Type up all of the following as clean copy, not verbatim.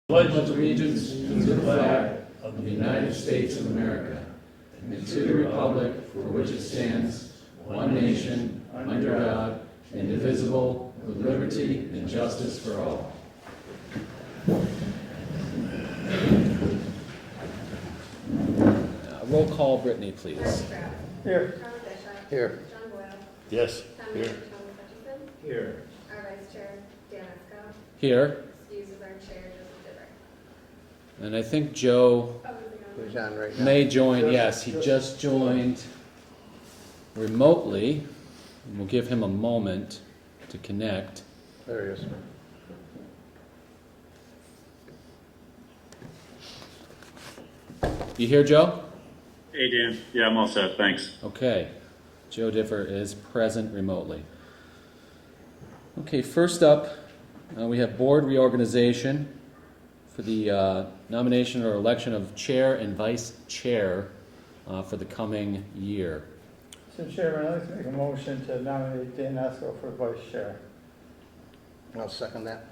Pledge allegiance to the flag of the United States of America and to the republic for which it stands, one nation, under God, indivisible, with liberty and justice for all. Roll call, Brittany, please. Here. Here. John Boyle. Yes. Town Manager Thomas Hutchison. Here. Our Vice Chair, Dan Esco. Here. Excused as our Chair, Joseph Dibber. And I think Joe Who's on right now? may join. Yes, he just joined remotely. And we'll give him a moment to connect. There he is. You here, Joe? Hey, Dan. Yeah, I'm all set. Thanks. Okay. Joe Differ is present remotely. Okay, first up, we have board reorganization for the nomination or election of chair and vice chair for the coming year. Mr. Chairman, I'd like to make a motion to nominate Dan Esco for vice chair. I'll second that.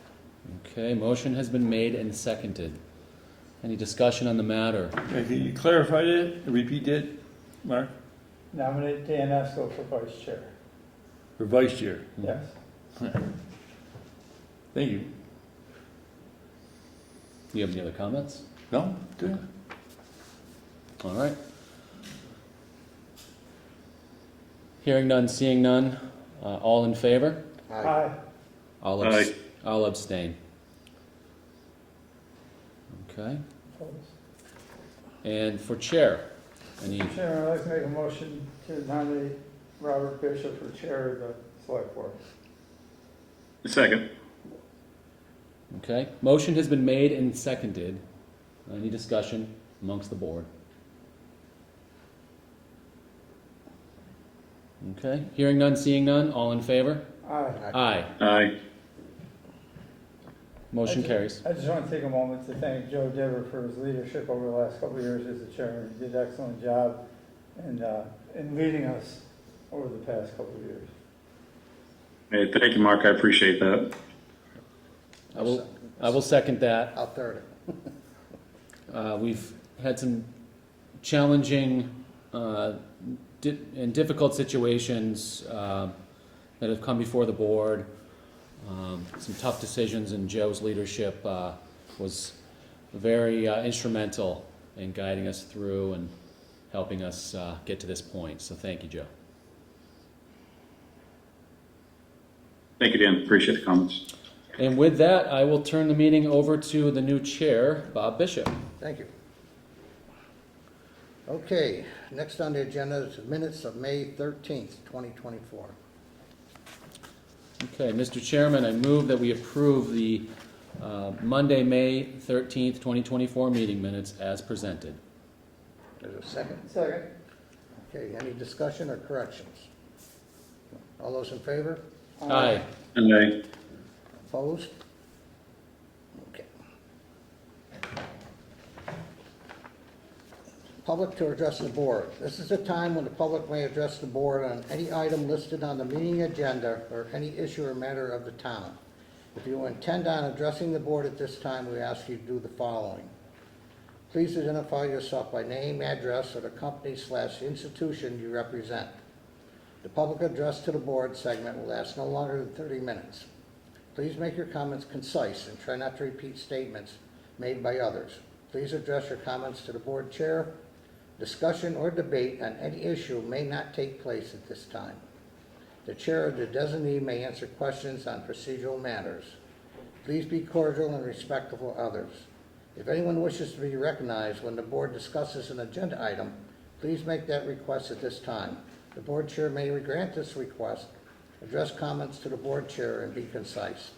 Okay, motion has been made and seconded. Any discussion on the matter? Okay, can you clarify it, repeat it, Mark? Nominate Dan Esco for vice chair. For vice chair. Yes. Thank you. Do you have any other comments? No? Good. All right. Hearing none, seeing none, all in favor? Aye. Aye. I'll abstain. Okay. Opposed. And for chair, any, Mr. Chairman, I'd like to make a motion to nominate Robert Bishop for chair of the select board. Second. okay, motion has been made and seconded. Any discussion amongst the board? Okay, hearing none, seeing none, all in favor? Aye. Aye. Aye. Motion carries. I just want to take a moment to thank Joe Dever for his leadership over the last couple of years as the chairman. He did an excellent job in leading us over the past couple of years. Hey, thank you, Mark. I appreciate that. I will second that. I'll third it. We've had some challenging and difficult situations that have come before the board. Some tough decisions, and Joe's leadership was very instrumental in guiding us through and helping us get to this point. So thank you, Joe. Thank you, Dan. Appreciate the comments. And with that, I will turn the meeting over to the new chair, Bob Bishop. Thank you. Okay, next on the agenda is the minutes of May 13th, 2024. Okay, Mr. Chairman, I move that we approve the Monday, May 13th, 2024 meeting minutes as presented. There's a second. Second. Okay, any discussion or corrections? All those in favor? Aye. Aye. Opposed? Okay. Public to address the board. This is a time when the public may address the board on any item listed on the meeting agenda or any issue or matter of the town. If you intend on addressing the board at this time, we ask you to do the following. Please identify yourself by name, address, or the company/institution you represent. The public address to the board segment will last no longer than 30 minutes. Please make your comments concise and try not to repeat statements made by others. Please address your comments to the board chair. Discussion or debate on any issue may not take place at this time. The chair or the designee may answer questions on procedural matters. Please be cordial and respectful of others. If anyone wishes to be recognized when the board discusses an agenda item, please make that request at this time. The board chair may grant this request, address comments to the board chair, and be concise.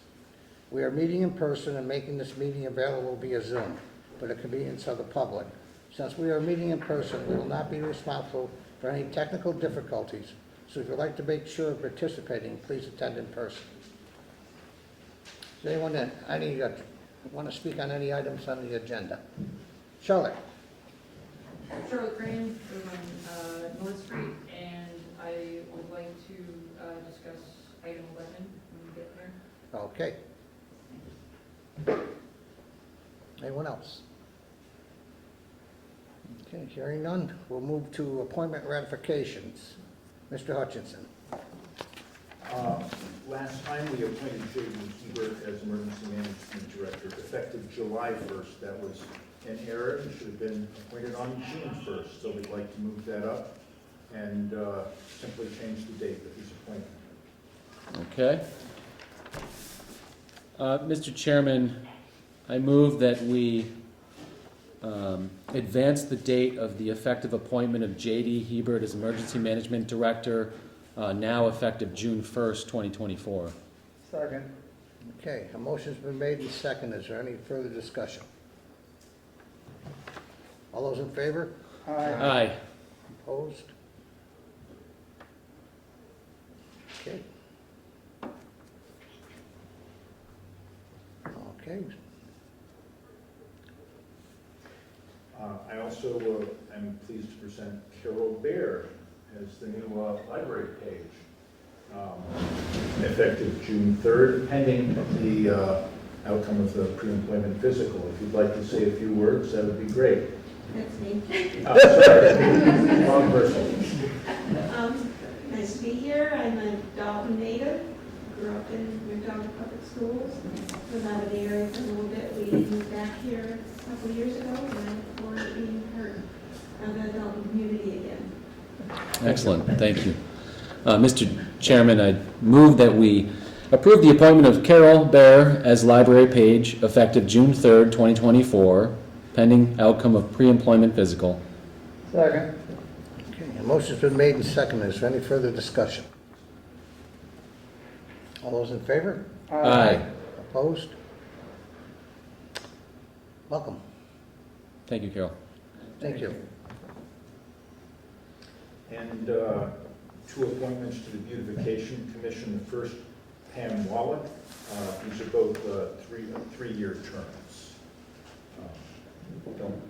We are meeting in person and making this meeting available via Zoom for the convenience of the public. Since we are meeting in person, we will not be responsible for any technical difficulties, so if you'd like to make sure of participating, please attend in person. Does anyone want to speak on any items on the agenda? Charlotte? Charlotte Graham from North Street, and I would like to discuss item 11 when we get there. Okay. Anyone else? Okay, hearing none, we'll move to appointment ratifications. Mr. Hutchinson. Last time, we appointed J.D. Hebert as Emergency Management Director, effective July 1st. That was an error. He should have been appointed on June 1st, so we'd like to move that up and simply change the date that he's appointed. Okay. Mr. Chairman, I move that we advance the date of the effective appointment of J.D. Hebert as Emergency Management Director, now effective June 1st, 2024. Second. Okay, a motion's been made and seconded. Is there any further discussion? All those in favor? Aye. Aye. Opposed? Okay. Okay. I also am pleased to present Carol Bear as the new library page, effective June 3rd, pending the outcome of the pre-employment physical. If you'd like to say a few words, that would be great. That's me. Sorry, wrong person. Nice to be here. I'm a Dalton native. Grew up in Dalton Public Schools. Was out of the area for a little bit. We moved back here a couple years ago, and I look forward to being part of the Dalton community again. Excellent, thank you. Mr. Chairman, I move that we approve the appointment of Carol Bear as library page effective June 3rd, 2024, pending outcome of pre-employment physical. Second. Okay, a motion's been made and seconded. Is there any further discussion? All those in favor? Aye. Opposed? Welcome. Thank you, Carol. Thank you. And two appointments to the Beautification Commission. The first, Pam Wallach. These are both three-year terms. Don't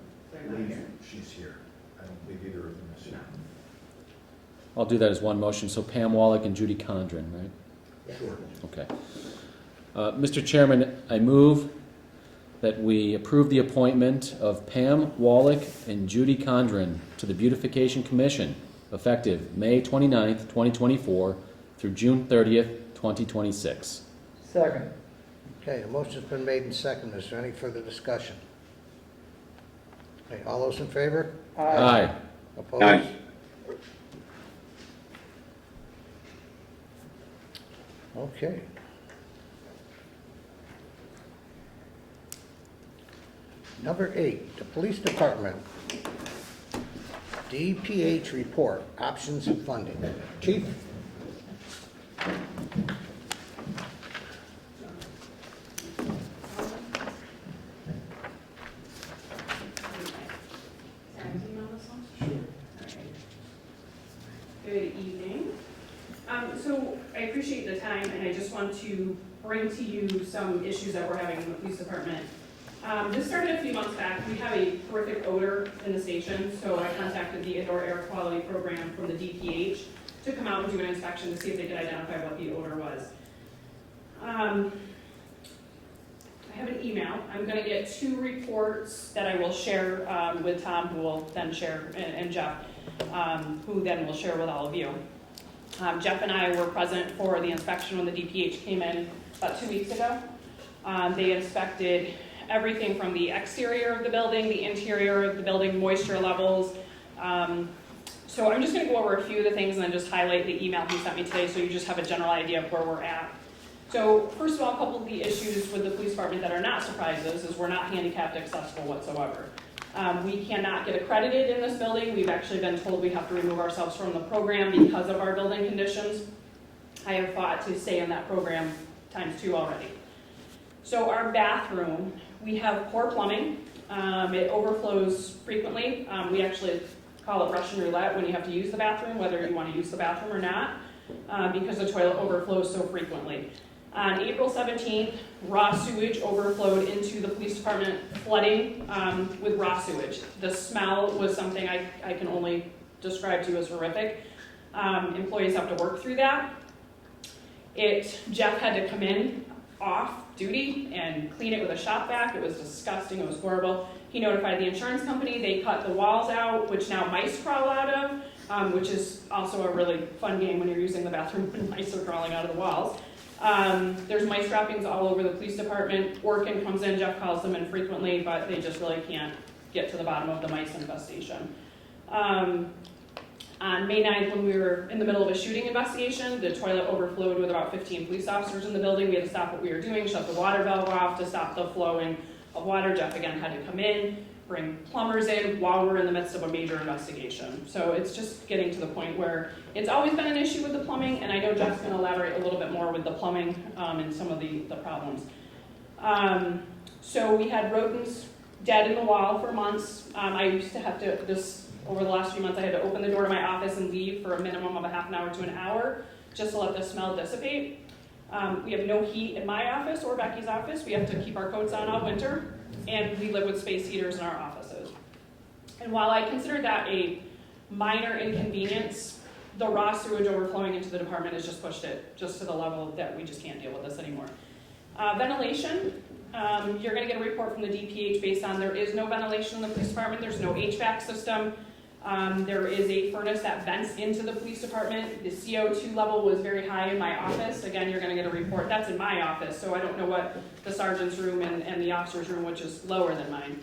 believe she's here. I don't believe either of them is here. I'll do that as one motion. So Pam Wallach and Judy Condren, right? Sure. Okay. Mr. Chairman, I move that we approve the appointment of Pam Wallach and Judy Condren to the Beautification Commission effective May 29th, 2024 through June 30th, 2026. Second. Okay, a motion's been made and seconded. Is there any further discussion? Okay, all those in favor? Aye. Opposed? Aye. Okay. Number 8, the Police Department. DPH report, options and funding. Chief? Good evening. So I appreciate the time, and I just want to bring to you some issues that we're having in the police department. This started a few months back. We have a horrific odor in the station, so I contacted the Indoor Air Quality Program from the DPH to come out and do an inspection to see if they could identify what the odor was. I have an email. I'm going to get 2 reports that I will share with Tom, who will then share, and Jeff, who then will share with all of you. Jeff and I were present for the inspection when the DPH came in about 2 weeks ago. They inspected everything from the exterior of the building, the interior of the building, moisture levels. So I'm just going to go over a few of the things and then just highlight the email he sent me today so you just have a general idea of where we're at. So first of all, a couple of the issues with the police department that are not surprises is we're not handicapped accessible whatsoever. We cannot get accredited in this building. We've actually been told we have to remove ourselves from the program because of our building conditions. I have fought to stay in that program ×2 already. So our bathroom, we have poor plumbing. It overflows frequently. We actually call it Russian roulette when you have to use the bathroom, whether you want to use the bathroom or not, because the toilet overflows so frequently. On April 17th, raw sewage overflowed into the police department, flooding with raw sewage. The smell was something I can only describe to you as horrific. Employees have to work through that. Jeff had to come in off duty and clean it with a shop vac. It was disgusting, it was horrible. He notified the insurance company, they cut the walls out, which now mice crawl out of, which is also a really fun game when you're using the bathroom when mice are crawling out of the walls. There's mice trappings all over the police department. Orkin comes in, Jeff calls them in frequently, but they just really can't get to the bottom of the mice infestation. On May 9th, when we were in the middle of a shooting investigation, the toilet overflowed with about 15 police officers in the building. We had to stop what we were doing, shut the water valve off to stop the flowing of water. Jeff again had to come in, bring plumbers in while we're in the midst of a major investigation. So it's just getting to the point where it's always been an issue with the plumbing, and I know Jeff's going to elaborate a little bit more with the plumbing and some of the problems. So we had rodents dead in the wall for months. I used to have to, over the last few months, I had to open the door to my office and leave for a minimum of a half an hour to an hour just to let the smell dissipate. We have no heat in my office or Becky's office. We have to keep our coats on all winter, and we live with space heaters in our offices. And while I consider that a minor inconvenience, the raw sewage overflowing into the department has just pushed it just to the level that we just can't deal with this anymore. Ventilation, you're going to get a report from the DPH based on there is no ventilation in the police department. There's no HVAC system. There is a furnace that vents into the police department. The CO2 level was very high in my office. Again, you're going to get a report. That's in my office, so I don't know what the sergeant's room and the officer's room, which is lower than mine.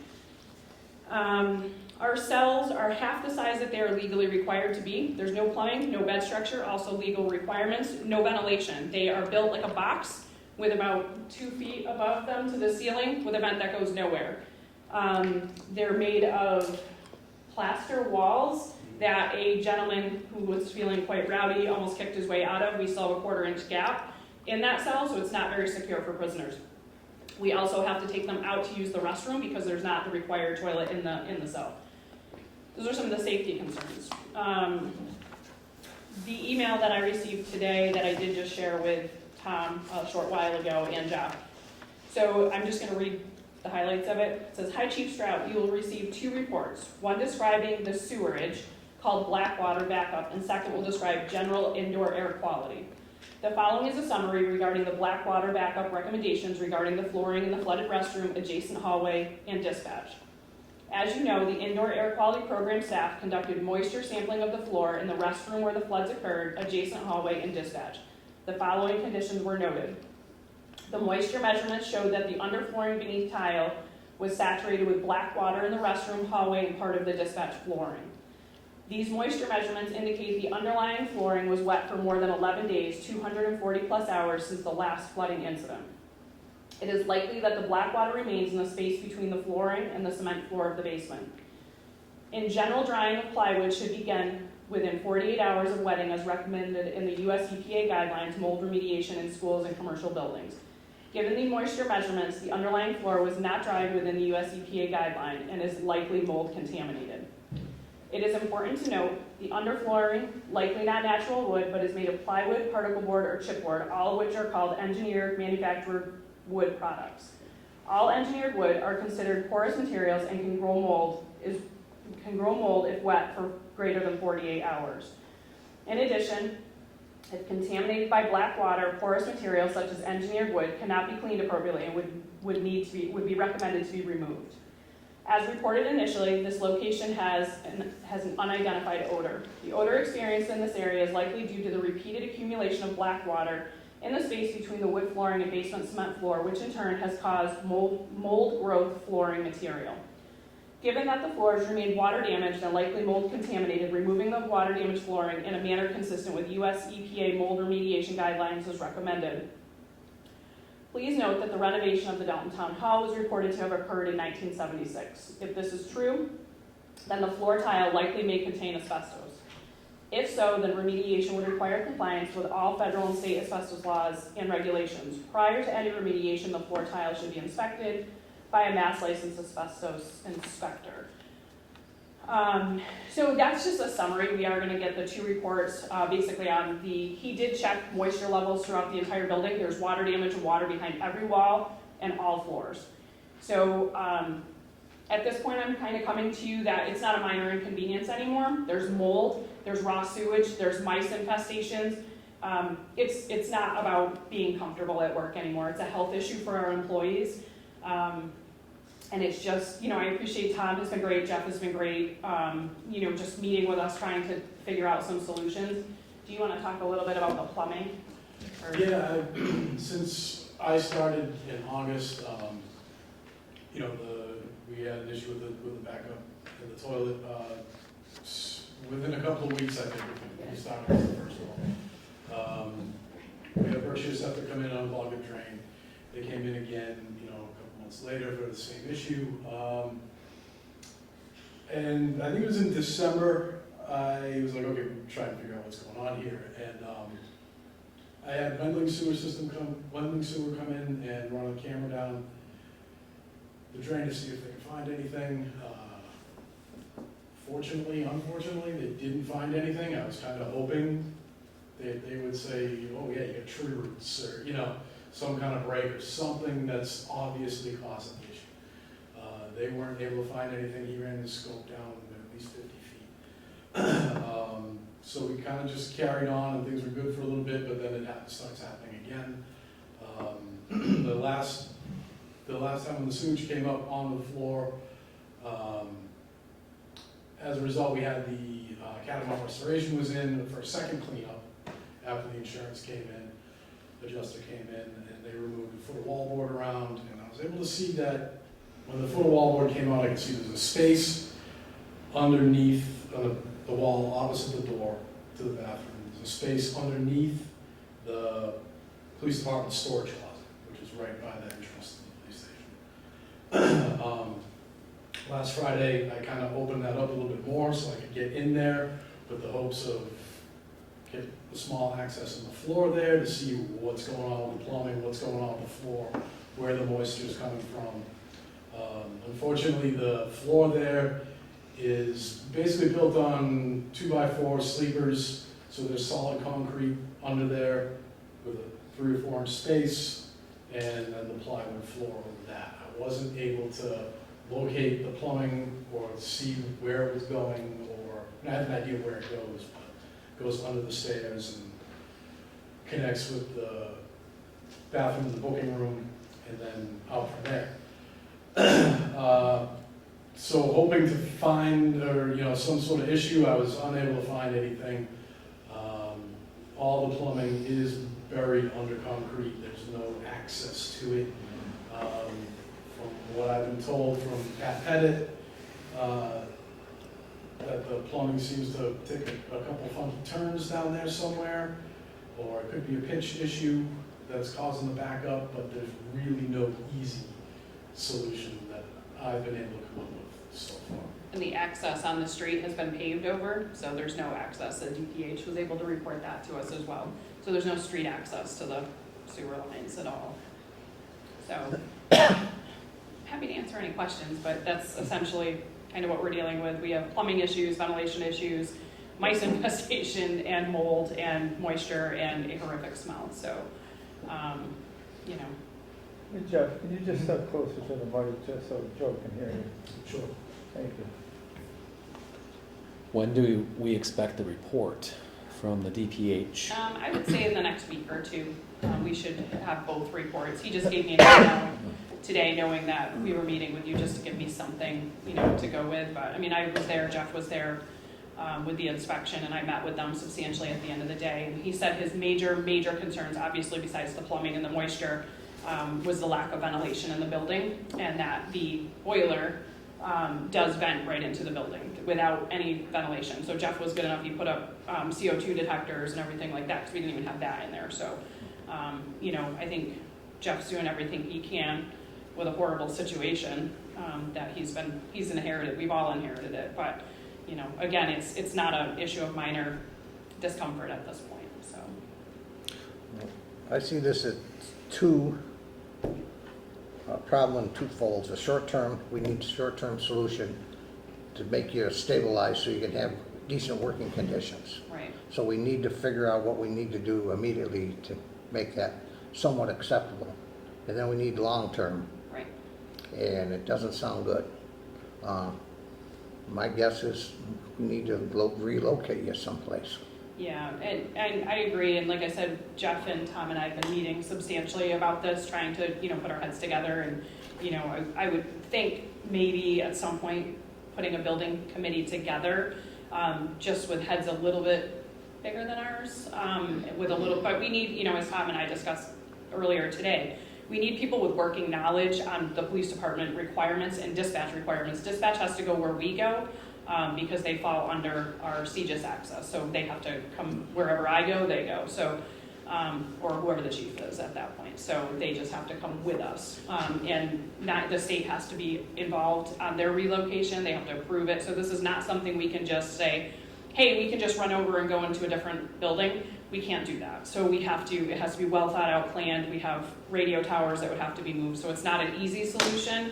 Our cells are half the size that they are legally required to be. There's no plumbing, no bed structure, also legal requirements, no ventilation. They are built like a box with about 2 feet above them to the ceiling with a vent that goes nowhere. They're made of plaster walls that a gentleman who was feeling quite rowdy almost kicked his way out of. We still have a 1/4-inch gap in that cell, so it's not very secure for prisoners. We also have to take them out to use the restroom because there's not the required toilet in the cell. Those are some of the safety concerns. The email that I received today that I did just share with Tom a short while ago and Jeff. So I'm just going to read the highlights of it. It says, "Hi Chief Strout, you will receive 2 reports, one describing the sewerage called black water backup, and second will describe general indoor air quality. The following is a summary regarding the black water backup recommendations regarding the flooring in the flooded restroom, adjacent hallway, and dispatch. As you know, the indoor air quality program staff conducted moisture sampling of the floor in the restroom where the floods occurred, adjacent hallway, and dispatch. The following conditions were noted. The moisture measurements showed that the underflooring beneath tile was saturated with black water in the restroom, hallway, and part of the dispatch flooring. These moisture measurements indicate the underlying flooring was wet for more than 11 days, 240 plus hours since the last flooding incident. It is likely that the black water remains in the space between the flooring and the cement floor of the basement. In general, drying of plywood should begin within 48 hours of wetting as recommended in the US EPA guidelines, mold remediation in schools and commercial buildings. Given the moisture measurements, the underlying floor was not dried within the US EPA guideline and is likely mold contaminated. It is important to note the underflooring, likely not natural wood, but is made of plywood, particle board, or chipboard, all of which are called engineered manufactured wood products. All engineered wood are considered porous materials and can grow mold if wet for greater than 48 hours. In addition, if contaminated by black water, porous materials such as engineered wood cannot be cleaned appropriately and would be recommended to be removed. As reported initially, this location has an unidentified odor. The odor experienced in this area is likely due to the repeated accumulation of black water in the space between the wood flooring and basement cement floor, which in turn has caused mold growth flooring material. Given that the floors remain water damaged and likely mold contaminated, removing the water damaged flooring in a manner consistent with US EPA mold remediation guidelines is recommended. Please note that the renovation of the Dalton Town Hall was reported to have occurred in 1976. If this is true, then the floor tile likely may contain asbestos. If so, then remediation would require compliance with all federal and state asbestos laws and regulations. Prior to any remediation, the floor tile should be inspected by a mass licensed asbestos inspector. So that's just a summary. We are going to get the 2 reports basically on he did check moisture levels throughout the entire building. There's water damage and water behind every wall and all floors. So at this point, I'm kind of coming to you that it's not a minor inconvenience anymore. There's mold, there's raw sewage, there's mice infestations. It's not about being comfortable at work anymore. It's a health issue for our employees. And it's just, you know, I appreciate Tom has been great, Jeff has been great, you know, just meeting with us, trying to figure out some solutions. Do you want to talk a little bit about the plumbing? Or- Yeah, since I started in August, you know, we had an issue with the backup in the toilet. Within a couple of weeks, I think we started with the first one. We had Berkshire Septic come in on unclog the drain. They came in again, you know, a couple months later for the same issue. And I think it was in December, I was like, okay, we're trying to figure out what's going on here. And I had Wendling Sewer come in and run a camera down the drain to see if they could find anything. Unfortunately, they didn't find anything. I was kind of hoping they would say, oh yeah, you got tree roots, or, you know, some kind of break or something that's obviously causing the issue. They weren't able to find anything. He ran the scope down at least 50 feet. So we kind of just carried on, and things were good for a little bit, but then it starts happening again. The last time when the sewage came up on the floor, as a result, we had the Catamount Restoration was in for a second cleanup after the insurance came in, adjuster came in, and they removed the foot of wallboard around, and I was able to see that when the foot of wallboard came out, I could see there's a space underneath the wall opposite the door to the bathroom. There's a space underneath the police department storage closet, which is right by the entrance to the police station. Last Friday, I kind of opened that up a little bit more so I could get in there with the hopes of get the small access in the floor there to see what's going on with the plumbing, what's going on with the floor, where the moisture is coming from. Unfortunately, the floor there is basically built on 2x4 sleepers, so there's solid concrete under there with a 3 or 4 inch space, and then the plywood floor over that. I wasn't able to locate the plumbing or see where it was going, or I have an idea where it goes, but it goes under the stairs and connects with the bathroom, the booking room, and then out from there. So hoping to find, or, you know, some sort of issue, I was unable to find anything. All the plumbing is buried under concrete. There's no access to it. From what I've been told from Pat Pettit, that the plumbing seems to take a couple funky turns down there somewhere, or it could be a pitch issue that's causing the backup, but there's really no easy solution that I've been able to come up with so far. And the access on the street has been paved over, so there's no access. The DPH was able to report that to us as well. So there's no street access to the sewer lines at all. So, happy to answer any questions, but that's essentially kind of what we're dealing with. We have plumbing issues, ventilation issues, mice infestation, and mold, and moisture, and a horrific smell. So, you know. Hey Jeff, can you just step closer to the mic just so Joe can hear you? Sure. Thank you. When do we expect the report from the DPH? I would say in the next week or two, we should have both reports. He just gave me an email today knowing that we were meeting with you just to give me something, you know, to go with. But I mean, I was there, Jeff was there with the inspection, and I met with them substantially at the end of the day. And he said his major concerns, obviously besides the plumbing and the moisture, was the lack of ventilation in the building, and that the boiler does vent right into the building without any ventilation. So Jeff was good enough, he put up CO2 detectors and everything like that, because we didn't even have that in there. So, you know, I think Jeff's doing everything he can with a horrible situation that he's inherited. We've all inherited it, but, you know, again, it's not an issue of minor discomfort at this point, so. I see this as problem in two folds. A short-term, we need a short-term solution to make you stabilize so you can have decent working conditions. Right. So we need to figure out what we need to do immediately to make that somewhat acceptable. And then we need long-term. Right. And it doesn't sound good. My guess is we need to relocate you someplace. Yeah, and I agree, and like I said, Jeff and Tom and I have been meeting substantially about this, trying to, put our heads together, and, I would think maybe at some point, putting a building committee together, just with heads a little bit bigger than ours, but we need, as Tom and I discussed earlier today, we need people with working knowledge on the police department requirements and dispatch requirements. Dispatch has to go where we go, because they fall under our CGIS access. So they have to come wherever I go, they go. So, or whoever the chief is at that point. So they just have to come with us. And the state has to be involved on their relocation. They have to approve it. So this is not something we can just say, hey, we can just run over and go into a different building. We can't do that. So it has to be well thought out, planned. We have radio towers that would have to be moved. So it's not an easy solution.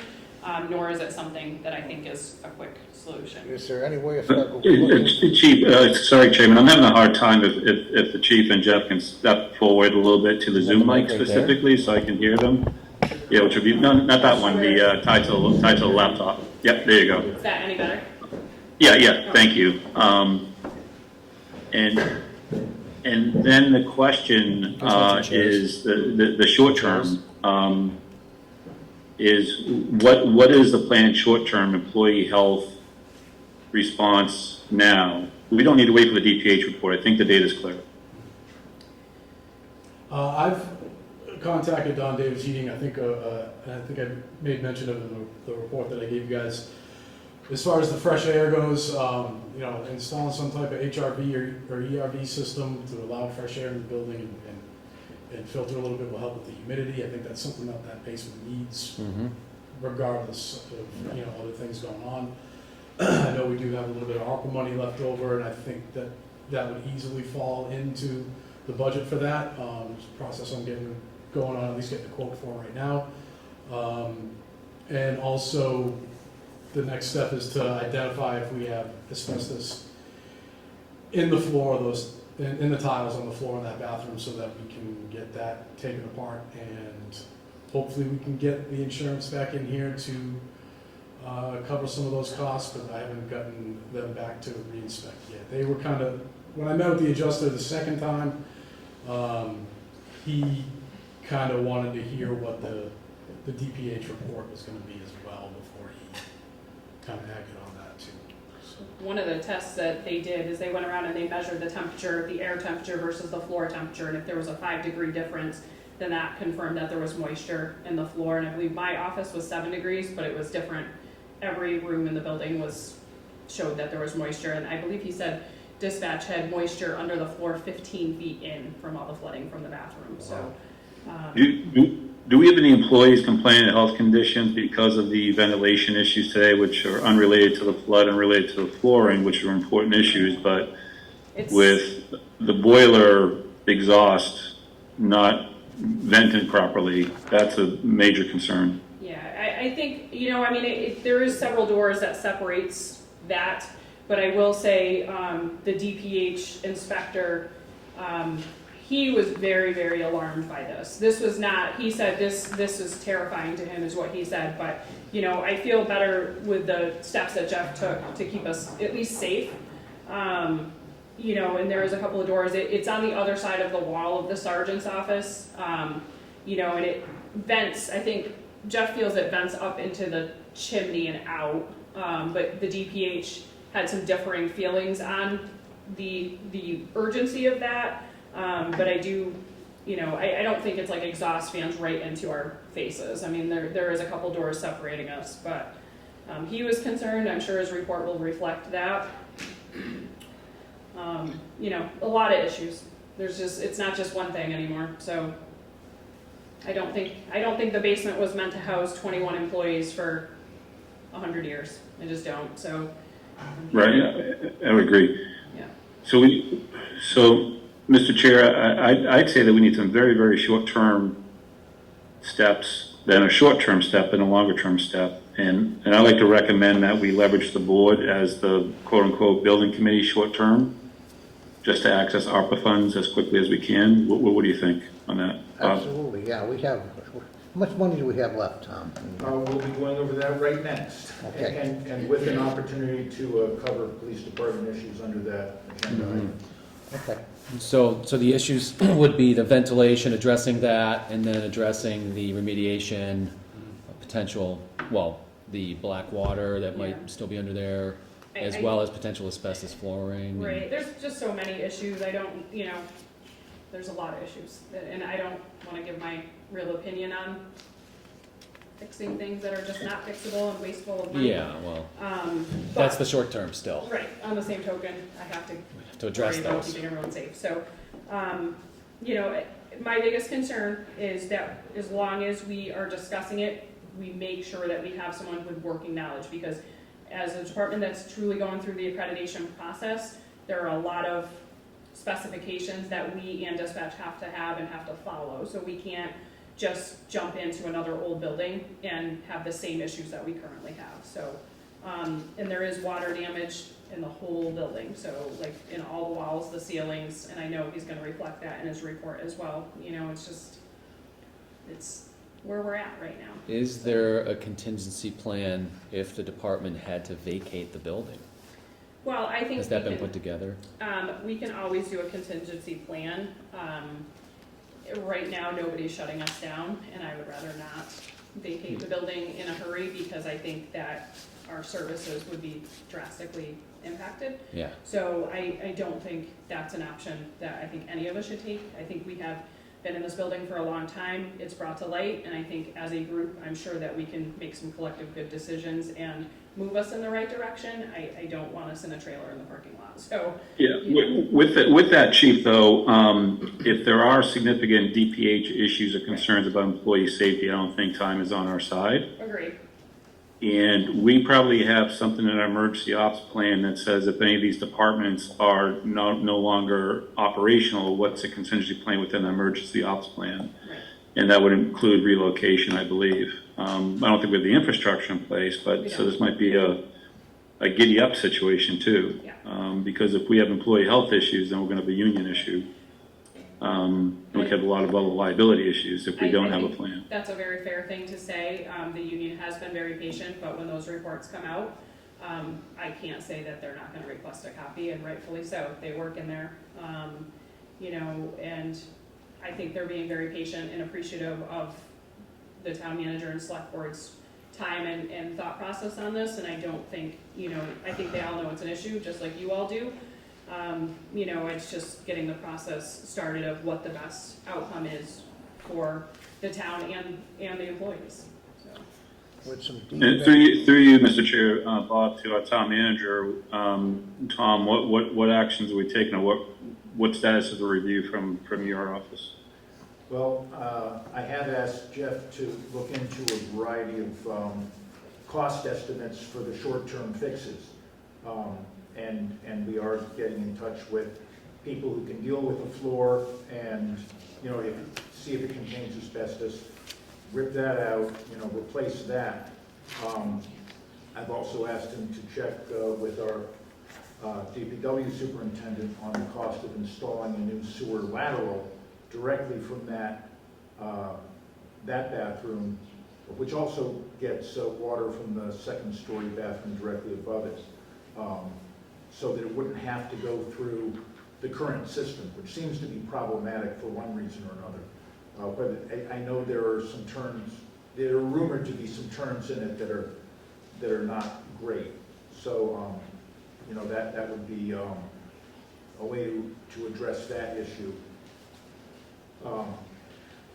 Nor is it something that I think is a quick solution. Is there any way of looking? Chief, sorry, Chairman, I'm having a hard time if the chief and Jeff can step forward a little bit to the Zoom mic specifically so I can hear them. Yeah, which would be, no, not that one, the tied to the laptop. Yep, there you go. Is that any better? Yeah, thank you. And then the question is the short term. Is what is the planned short-term employee health response now? We don't need to wait for the DPH report. I think the data is clear. I've contacted Don Davis Heating. I think I made mention of in the report that I gave you guys. As far as the fresh air goes, installing some type of HRV or ERV system to allow fresh air in the building and filter a little bit will help with the humidity. I think that's something that basement needs, regardless of other things going on. I know we do have a little bit of ARPA money left over, and I think that would easily fall into the budget for that. It's a process I'm getting going on, at least getting a quote for right now. And also, the next step is to identify if we have asbestos in the floor of those. In the tiles on the floor in that bathroom, so that we can get that taken apart, and hopefully we can get the insurance back in here to cover some of those costs, but I haven't gotten them back to reinspect yet. They were kind of, when I met with the adjuster the second time, he kind of wanted to hear what the DPH report was going to be as well before he kind of acted on that too. One of the tests that they did is they went around and they measured the temperature, the air temperature versus the floor temperature, and if there was a 5-degree difference, then that confirmed that there was moisture in the floor. And I believe my office was 7 degrees, but it was different. Every room in the building showed that there was moisture, and I believe he said dispatch had moisture under the floor 15 feet in from all the flooding from the bathroom. So, Do we have any employees complaining of health conditions because of the ventilation issues today, which are unrelated to the flood, unrelated to the flooring, which are important issues, but with the boiler exhaust not venting properly, that's a major concern. Yeah, I think, there is several doors that separates that, but I will say the DPH inspector, he was very, very alarmed by this. This was not, he said this is terrifying to him is what he said, but I feel better with the steps that Jeff took to keep us at least safe. And there is a couple of doors. It's on the other side of the wall of the sergeant's office, and it vents. I think Jeff feels it vents up into the chimney and out, but the DPH had some differing feelings on the urgency of that. But I do, I don't think it's like exhaust fans right into our faces. I mean, there is a couple doors separating us, but he was concerned. I'm sure his report will reflect that. A lot of issues. It's not just one thing anymore. So I don't think the basement was meant to house 21 employees for 100 years. I just don't. So. Right. I would agree. Yeah. So, Mr. Chair, I'd say that we need some very, very short-term steps, then a short-term step and a longer-term step. And I'd like to recommend that we leverage the board as the quote-unquote building committee short-term, just to access ARPA funds as quickly as we can. What do you think on that, Bob? Absolutely, yeah. How much money do we have left, Tom? We'll be going over that right next. Okay. And with an opportunity to cover police department issues under that agenda item. Okay. So the issues would be the ventilation, addressing that, and then addressing the remediation, potential, well, the black water that might Yeah. still be under there, as well as potential asbestos flooring. and- Right, there's just so many issues, I don't, there's a lot of issues, and I don't wanna give my real opinion on fixing things that are just not fixable and wasteful of money. Yeah, well, But- that's the short term still. Right, on the same token, I have to We have to address worry about those. keeping everyone safe, so, my biggest concern is that as long as we are discussing it, we make sure that we have someone with working knowledge, because as a department that's truly going through the accreditation process, there are a lot of specifications that we and dispatch have to have and have to follow, so we can't just jump into another old building and have the same issues that we currently have, so, and there is water damage in the whole building, so like in all the walls, the ceilings, and I know he's gonna reflect that in his report as well, it's where we're at right now. Is there a contingency plan if the department had to vacate the building? Well, I think Has that been put together? we can always do a contingency plan. Right now, nobody's shutting us down, and I would rather not vacate the building in a hurry, because I think that our services would be drastically impacted. Yeah. So I don't think that's an option that I think any of us should take. I think we have been in this building for a long time, it's brought to light, and I think as a group, I'm sure that we can make some collective good decisions and move us in the right direction. I don't want us in a trailer in the parking lot, so. Yeah, with that, Chief, though, if there are significant DPH issues or concerns about employee safety, I don't think time is on our side. Agreed. And we probably have something in our emergency ops plan that says if any of these departments are no longer operational, what's a contingency plan within the emergency ops plan? Right. And that would include relocation, I believe. I don't think we have the infrastructure in place, but so this might be a giddy up situation too. Yeah. Because if we have employee health issues, then we're going to have a union issue. We could have a lot of other liability issues if we don't have a plan. That's a very fair thing to say. The union has been very patient, but when those reports come out, I can't say that they're not gonna request a copy, and rightfully so. They work in there, and I think they're being very patient and appreciative of the town manager and select board's time and thought process on this, and I don't think, I think they all know it's an issue, just like you all do. It's just getting the process started of what the best outcome is for the town and the employees, so. With some And through you, Mr. Chair, Bob, to our town manager, Tom, what actions are we taking, or what status is the review from your office? Well, I have asked Jeff to look into a variety of cost estimates for the short-term fixes. And we are getting in touch with people who can deal with the floor and, see if it contains asbestos, rip that out, replace that. I've also asked him to check with our DPW superintendent on the cost of installing a new sewer lateral directly from that bathroom, which also gets water from the second-story bathroom directly above it. So that it wouldn't have to go through the current system, which seems to be problematic for one reason or another. But I know there are some terms, there are rumored to be some terms in it that are not great. So, that would be a way to address that issue.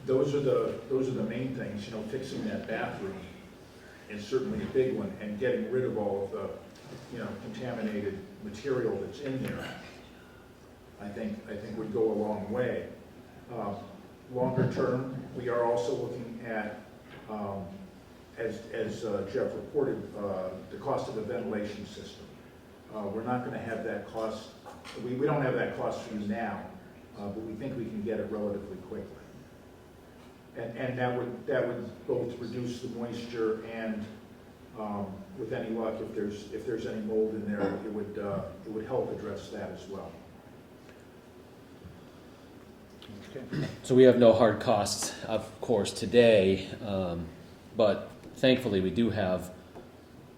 Those are the main things, fixing that bathroom is certainly a big one, and getting rid of all of the contaminated material that's in there, I think would go a long way. Longer term, we are also looking at, as Jeff reported, the cost of the ventilation system. We're not going to have that cost, we don't have that cost for you now, but we think we can get it relatively quickly. And that would both reduce the moisture and with any luck, if there's any mold in there, it would help address that as well. So we have no hard costs, of course, today, but thankfully we do have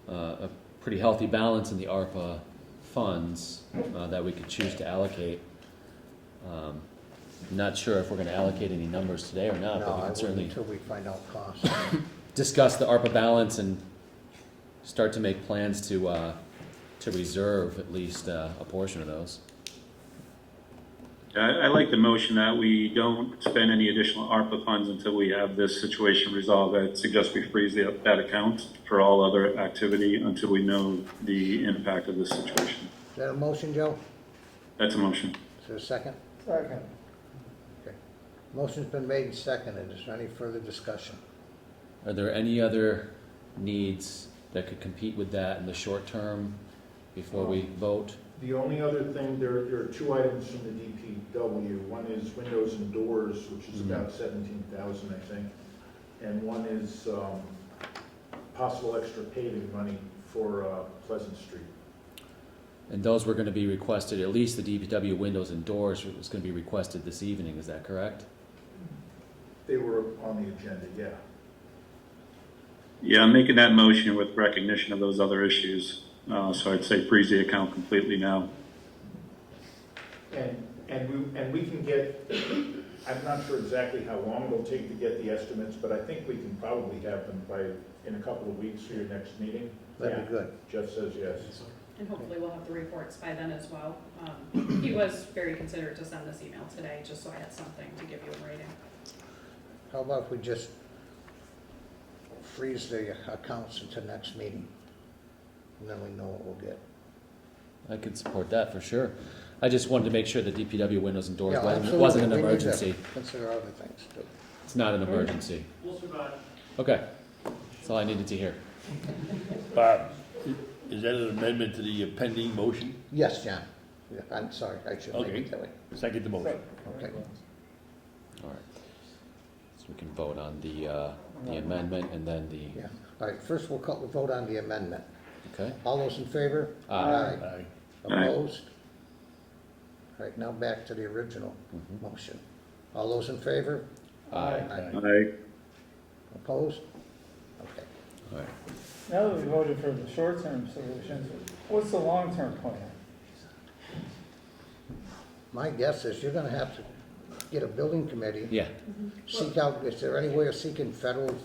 a pretty healthy balance in the ARPA funds that we could choose to allocate. Not sure if we're gonna allocate any numbers today or not, No, but we I can wouldn't certainly until we find out costs. discuss the ARPA balance and start to make plans to reserve at least a portion of those. I like the motion that we don't spend any additional ARPA funds until we have this situation resolved. I'd suggest we freeze that account for all other activity until we know the impact of this situation. Is that a motion, Joe? That's a motion. Is there a second? Second. Okay. Motion's been made and seconded. Is there any further discussion? Are there any other needs that could compete with that in the short term before we vote? The only other thing, there are two items from the DPW. One is windows and doors, which is about 17,000, I think. And one is possible extra paving money for Pleasant Street. And those were gonna be requested, at least the DPW windows and doors was gonna be requested this evening, is that correct? They were on the agenda, yeah. Yeah, I'm making that motion with recognition of those other issues. So I'd say freeze the account completely now. And we can get, I'm not sure exactly how long it'll take to get the estimates, but I think we can probably have them in a couple of weeks for your next meeting. That'd be good. Jeff says yes. And hopefully we'll have the reports by then as well. He was very considerate to send this email today, just so I had something to give you in writing. How about if we just freeze the accounts until next meeting? And then we know what we'll get. I could support that for sure. I just wanted to make sure the DPW windows and doors Yeah, wasn't absolutely. an We need to emergency. Consider other things too. It's not an emergency. We'll survive. Okay, that's all I needed to hear. Bob, is that an amendment to the pending motion? Yes, John. Yeah, I'm sorry, I should make Okay. it that way. Second the motion. Okay. All right. So we can vote on the amendment and then the, Yeah. All right, first we'll vote on the amendment. okay? All those in favor? Aye. Aye. Opposed? All right, now back to the original Mhm. motion. All those in favor? Aye. I Opposed? Okay. All right. Now that we voted for the short-term solutions, what's the long-term plan? My guess is you're gonna have to get a building committee, Yeah, seek out, is there any way of seeking federal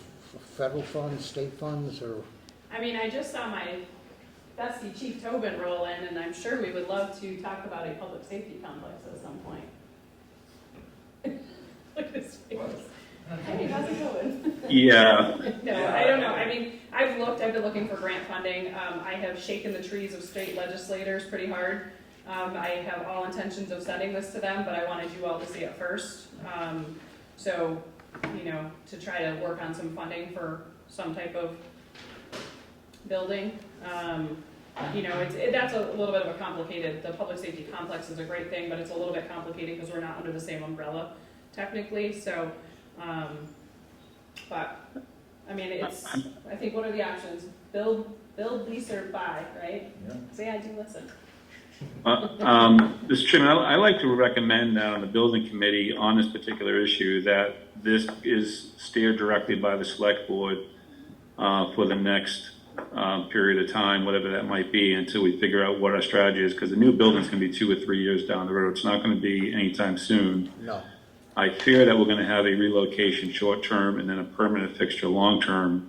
funds, state funds, or? I mean, I just saw my bestie Chief Tobin roll in, and I'm sure we would love to talk about a public safety complex at some point. Look at his face. Hey, how's it going? Yeah, No, I don't know. I mean, I've been looking for grant funding. I have shaken the trees of state legislators pretty hard. I have all intentions of sending this to them, but I wanted you all to see it first. So, to try to work on some funding for some type of building. That's a little bit of a complicated, the public safety complex is a great thing, but it's a little bit complicated because we're not under the same umbrella technically, so, but, I mean, I think what are the options? Build, lease, or buy, right? Yeah. See, I do listen. Mr. Chairman, I like to recommend that on the building committee on this particular issue, that this is steered directly by the select board for the next period of time, whatever that might be, until we figure out what our strategy is, because the new building's going to be 2 or 3 years down the road. It's not going to be anytime soon. No. I fear that we're going to have a relocation short-term and then a permanent fixture long-term.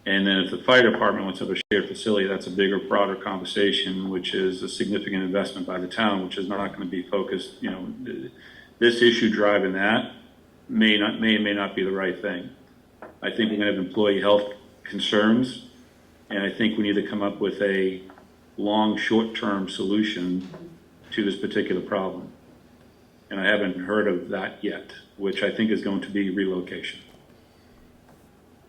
And then if the fire department wants to have a shared facility, that's a bigger, broader conversation, which is a significant investment by the town, which is not going to be focused, this issue driving that may or may not be the right thing. I think we're going to have employee health concerns, and I think we need to come up with a long, short-term solution to this particular problem. And I haven't heard of that yet, which I think is going to be relocation.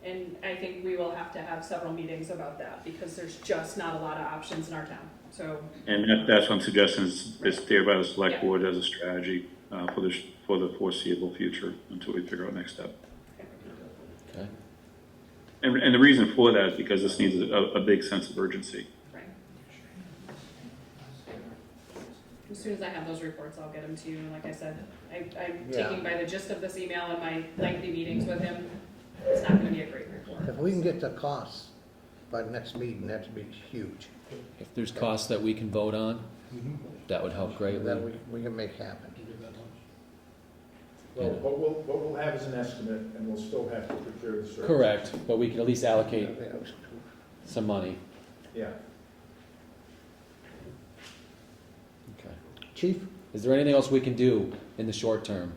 And I think we will have to have several meetings about that, because there's just not a lot of options in our town, so. And that's what I'm suggesting is steered by the select board as a strategy for the foreseeable future until we figure out next step. Okay. And the reason for that is because this needs a big sense of urgency. Right. As soon as I have those reports, I'll get them to you, and like I said, I'm taking by the gist of this email and my lengthy meetings with him, it's not gonna be a great report. If we can get the costs by the next meeting, that'd be huge. If there's costs that we can vote on, that would help greatly. Then we can make happen. Well, what we'll have is an estimate, and we'll still have to procure the service. Correct, but we can at least allocate some money. Yeah. Okay. Chief? Is there anything else we can do in the short term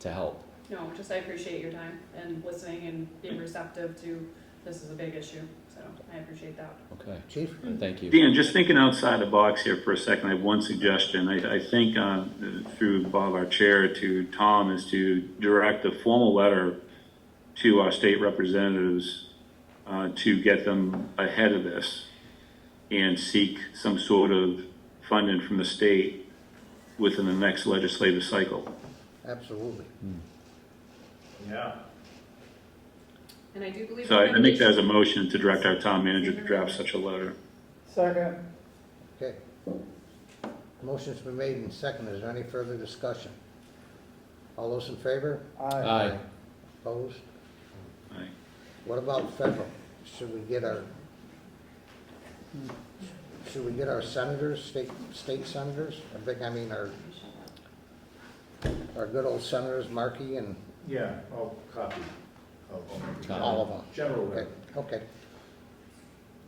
to help? No, just I appreciate your time and listening and being receptive to, this is a big issue, so I appreciate that. Okay, Chief? thank you. Dan, just thinking outside the box here for a second, I have one suggestion. I think through Bob, our chair, to Tom, is to direct a formal letter to our state representatives to get them ahead of this and seek some sort of funding from the state within the next legislative cycle. Absolutely. Yeah. And I do believe. So I make that as a motion to direct our town manager to draft such a letter. Second. Okay. Motion's been made and seconded. Is there any further discussion? All those in favor? Aye. Opposed? Aye. What about federal? Should we get our senators, state senators? Our good old senators, Markey and Yeah, I'll copy. all of them. General Okay, letter. okay.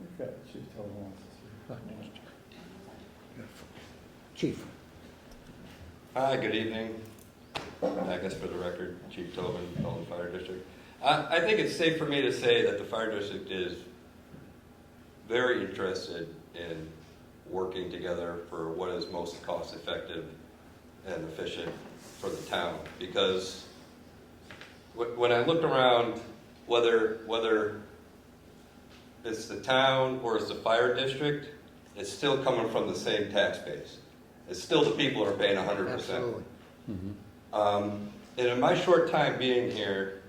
We've got Chief Dalton wants to Chief? Hi, good evening. I guess for the record, Chief Tobin, Dalton Fire District. I think it's safe for me to say that the fire district is very interested in working together for what is most cost effective and efficient for the town. Because when I look around, whether it's the town or it's the fire district, it's still coming from the same tax base. It's still the people who are paying 100%. Absolutely. And in my short time being here,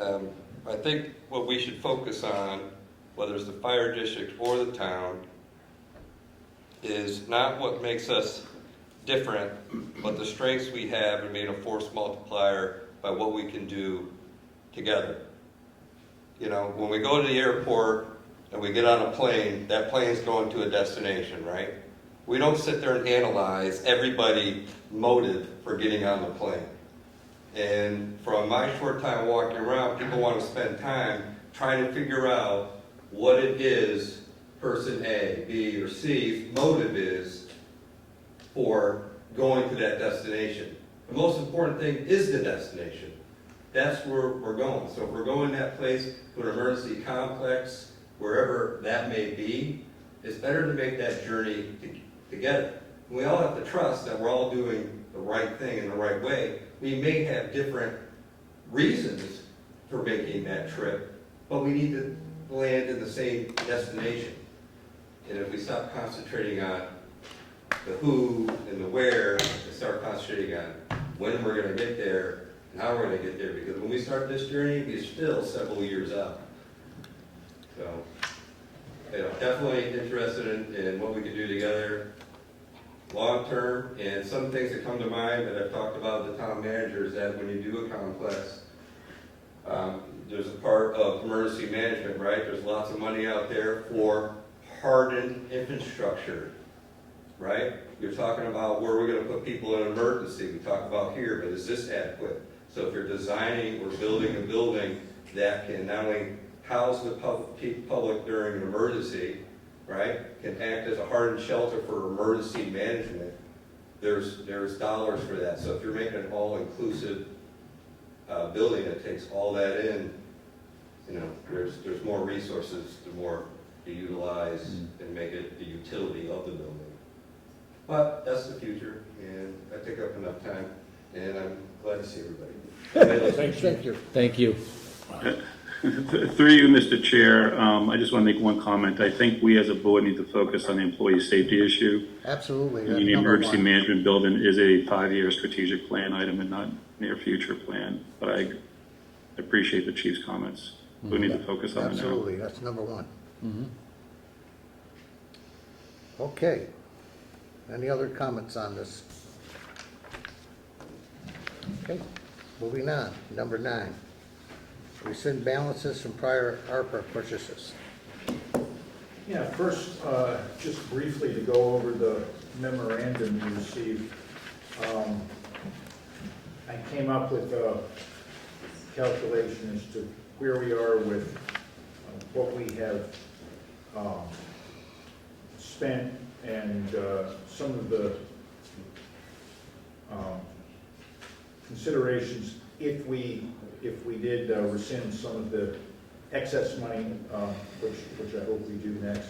I think what we should focus on, whether it's the fire district or the town, is not what makes us different, but the strengths we have in being a force multiplier by what we can do together. You know, when we go to the airport and we get on a plane, that plane's going to a destination, right? We don't sit there and analyze everybody's motive for getting on the plane. And from my short time walking around, people want to spend time trying to figure out what it is person A, B, or C's motive is for going to that destination. The most important thing is the destination. That's where we're going. So if we're going to that place, to an emergency complex, wherever that may be, it's better to make that journey together. We all have to trust that we're all doing the right thing in the right way. We may have different reasons for making that trip, but we need to land in the same destination. And if we stop concentrating on the who and the where, and start concentrating on when we're going to get there and how we're going to get there, because when we start this journey, we're still several years out. So, you know, definitely interested in what we can do together long term, and some things that come to mind that I've talked about with the town manager is that when you do a complex, there's a part of emergency management, right? There's lots of money out there for hardened infrastructure, right? You're talking about where we're going to put people in emergency. We talk about here, but is this adequate? So if you're designing or building a building that can not only house the public during an emergency, right, can act as a hardened shelter for emergency management, there's dollars for that. So if you're making an all-inclusive building that takes all that in, you know, there's more resources to utilize and make it the utility of the building. But that's the future, and I took up enough time, and I'm glad to see everybody. Thank you. Thank you. Through you, Mr. Chair, I just want to make one comment. I think we as a board need to focus on the employee safety issue. Absolutely. And the emergency management building is a 5-year strategic plan item and not near future plan. But I appreciate the chief's comments. We need to focus on it now. Absolutely, that's number one. Okay. Any other comments on this? Okay, moving on. Number 9. Rescind balances from prior ARPA purchases. Yeah, first, just briefly to go over the memorandum you received. I came up with a calculation as to where we are with what we have spent and some of the considerations if we did rescind some of the excess money, which I hope we do next.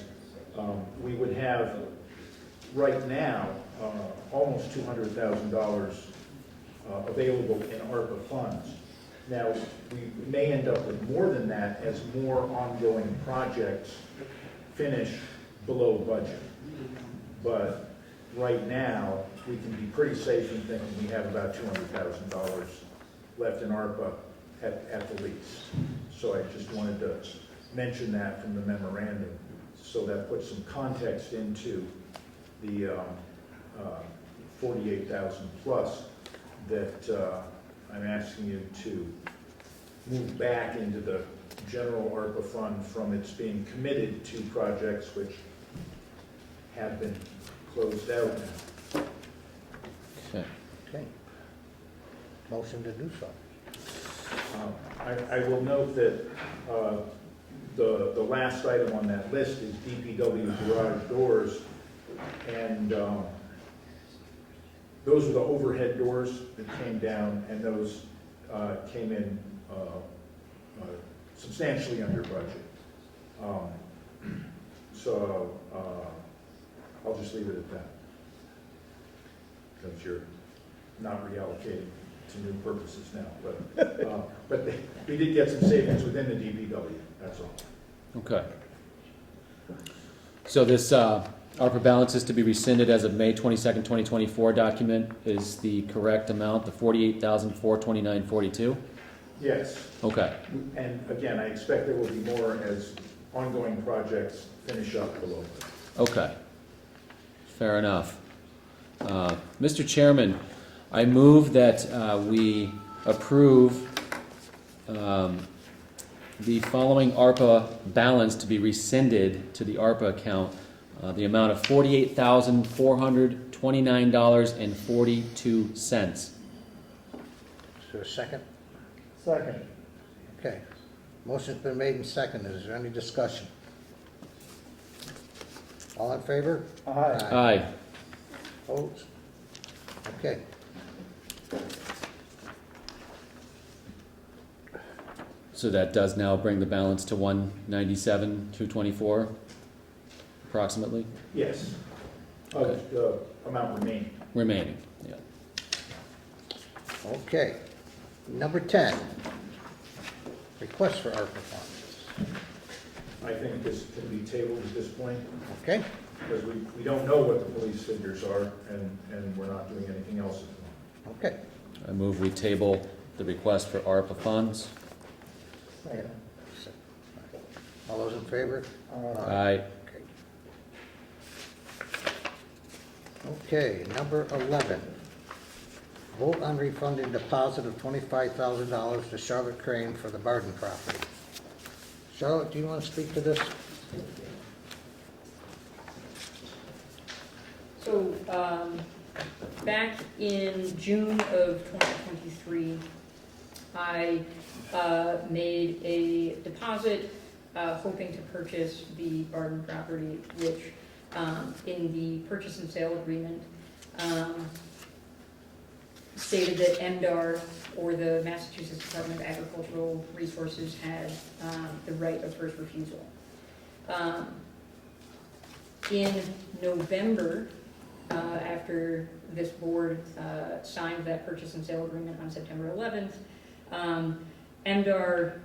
We would have right now almost $200,000 available in ARPA funds. Now, we may end up with more than that as more ongoing projects finish below budget. But right now, we can be pretty safe in thinking we have about $200,000 left in ARPA at the least. So I just wanted to mention that from the memorandum, so that puts some context into the 48,000 plus that I'm asking you to move back into the general ARPA fund from its being committed to projects which have been closed out now. Okay. Okay. Motion to do so. I will note that the last item on that list is DPW garage doors, and those are the overhead doors that came down, and those came in substantially under budget. So I'll just leave it at that, because you're not reallocating to new purposes now, but we did get some savings within the DPW, that's all. Okay. So this ARPA balance is to be rescinded as of May 22nd, 2024 document is the correct amount, the $48,429.42? Yes, Okay. and again, I expect there will be more as ongoing projects finish up below. Okay. Fair enough. Mr. Chairman, I move that we approve the following ARPA balance to be rescinded to the ARPA account, the amount of $48,429.42. Is there a second? Second. Okay. Motion's been made and seconded. Is there any discussion? All in favor? Aye. Aye. Opposed? Okay. So that does now bring the balance to $197,224, approximately, Yes, Okay. of the amount remaining. remaining. Yeah. Okay. Number 10, request for ARPA funds. I think this can be tabled at this point, Okay? because we don't know what the police figures are, and we're not doing anything else at the moment. Okay. I move we table the request for ARPA funds. Second. All those in favor? Aye. Okay, number 11. Vote on refunding deposit of $25,000 to Charlotte Crane for the Barden property. Charlotte, do you want to speak to this? So, back in June of 2023, I made a deposit hoping to purchase the Barden property, which in the purchase and sale agreement stated that MDR, or the Massachusetts Department of Agricultural Resources, had the right of first refusal. In November, after this board signed that purchase and sale agreement on September 11th, MDR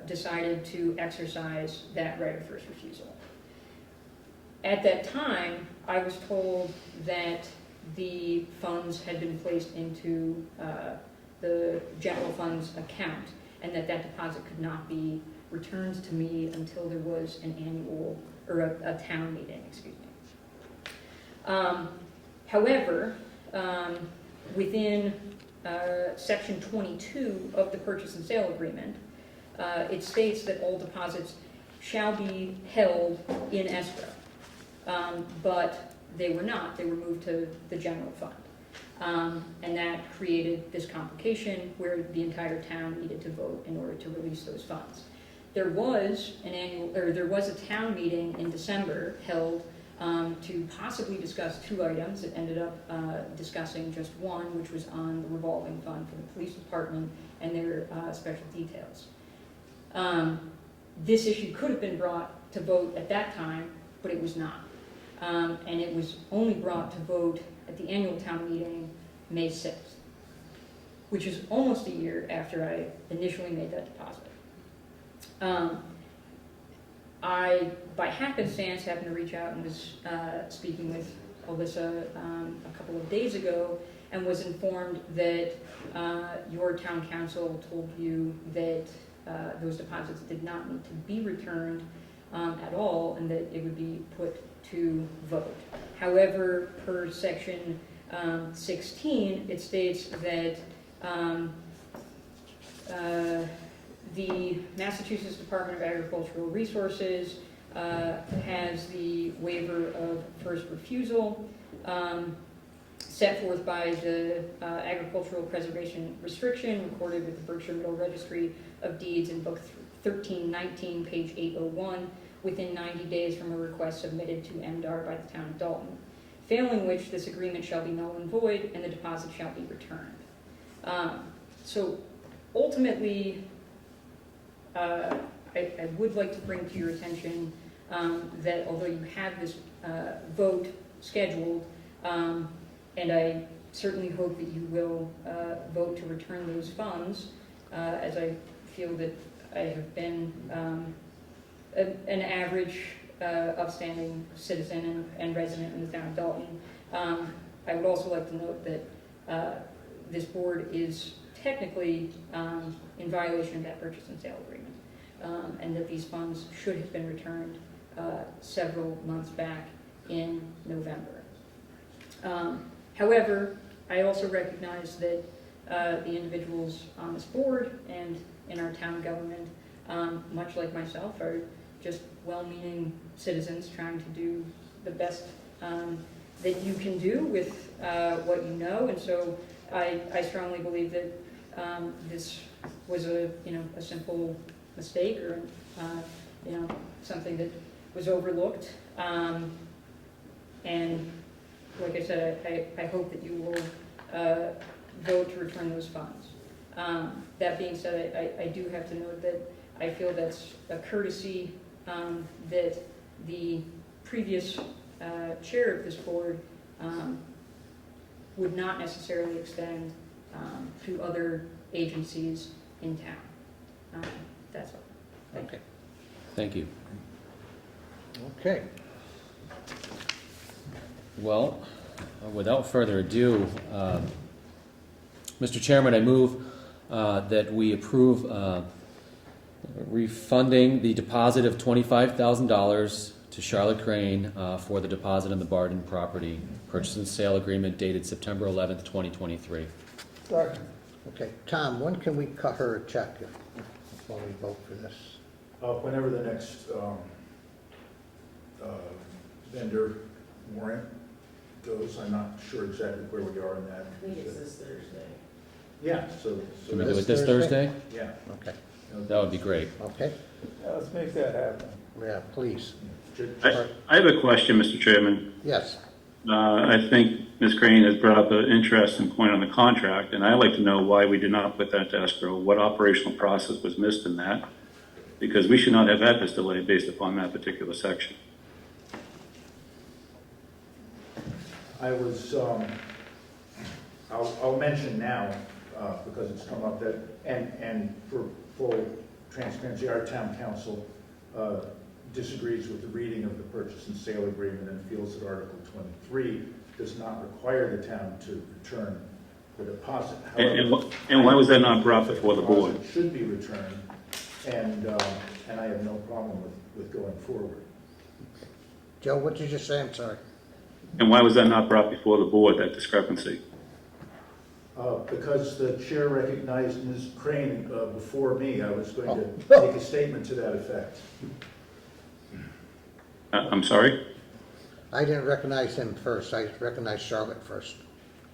decided to exercise that right of first refusal. At that time, I was told that the funds had been placed into the general funds account, and that deposit could not be returned to me until there was an annual, or a town meeting, excuse me. However, within section 22 of the purchase and sale agreement, it states that all deposits shall be held in escrow. But they were not. They were moved to the general fund. And that created this complication where the entire town needed to vote in order to release those funds. There was a town meeting in December held to possibly discuss two items. It ended up discussing just one, which was on the revolving fund for the police department and their special details. This issue could have been brought to vote at that time, but it was not. And it was only brought to vote at the annual town meeting May 6th, which is almost a year after I initially made that deposit. I, by happenstance, happened to reach out and was speaking with Alyssa a couple of days ago and was informed that your town council told you that those deposits did not need to be returned at all and that it would be put to vote. However, per section 16, it states that the Massachusetts Department of Agricultural Resources has the waiver of first refusal set forth by the Agricultural Preservation Restriction recorded with the Berkshire Middle Registry of Deeds in Book 1319, page 801, within 90 days from a request submitted to MDR by the town of Dalton, failing which this agreement shall be null and void and the deposit shall be returned. So ultimately, I would like to bring to your attention that although you have this vote scheduled, and I certainly hope that you will vote to return those funds, as I feel that I have been an average upstanding citizen and resident in the town of Dalton. I would also like to note that this board is technically in violation of that purchase and sale agreement, and that these funds should have been returned several months back in November. However, I also recognize that the individuals on this board and in our town government, much like myself, are just well-meaning citizens trying to do the best that you can do with what you know, and so I strongly believe that this was a simple mistake or something that was overlooked, and like I said, I hope that you will vote to return those funds. That being said, I do have to note that I feel that's a courtesy that the previous chair of this board would not necessarily extend to other agencies in town. That's all. Thank you. Thank you. Okay. Well, without further ado, Mr. Chairman, I move that we approve refunding the deposit of $25,000 to Charlotte Crane for the deposit on the Barden property purchase and sale agreement dated September 11th, 2023. Second. Okay, Tom, when can we cut her a check when we vote for this? Whenever the next vendor warrant goes, I'm not sure exactly where we are in that. I think it's this Thursday. Yeah, so Can we do it this Thursday? yeah. Okay, That would be great. okay, Yeah, let's make that happen. yeah, please. I have a question, Mr. Chairman. Yes, I think Ms. Crane has brought up an interesting point on the contract, and I'd like to know why we did not put that to escrow. What operational process was missed in that? Because we should not have had this delay based upon that particular section. I was, I'll mention now, because it's come up that, and for full transparency, our town council disagrees with the reading of the purchase and sale agreement and feels that Article 23 does not require the town to return the deposit. And why was that not brought before the board? It should be returned, and I have no problem with going forward. Joe, what did you just say? I'm sorry. And why was that not brought before the board, that discrepancy? Because the chair recognized Ms. Crane before me, I was going to make a statement to that effect. I'm sorry? I didn't recognize him first. I recognized Charlotte first.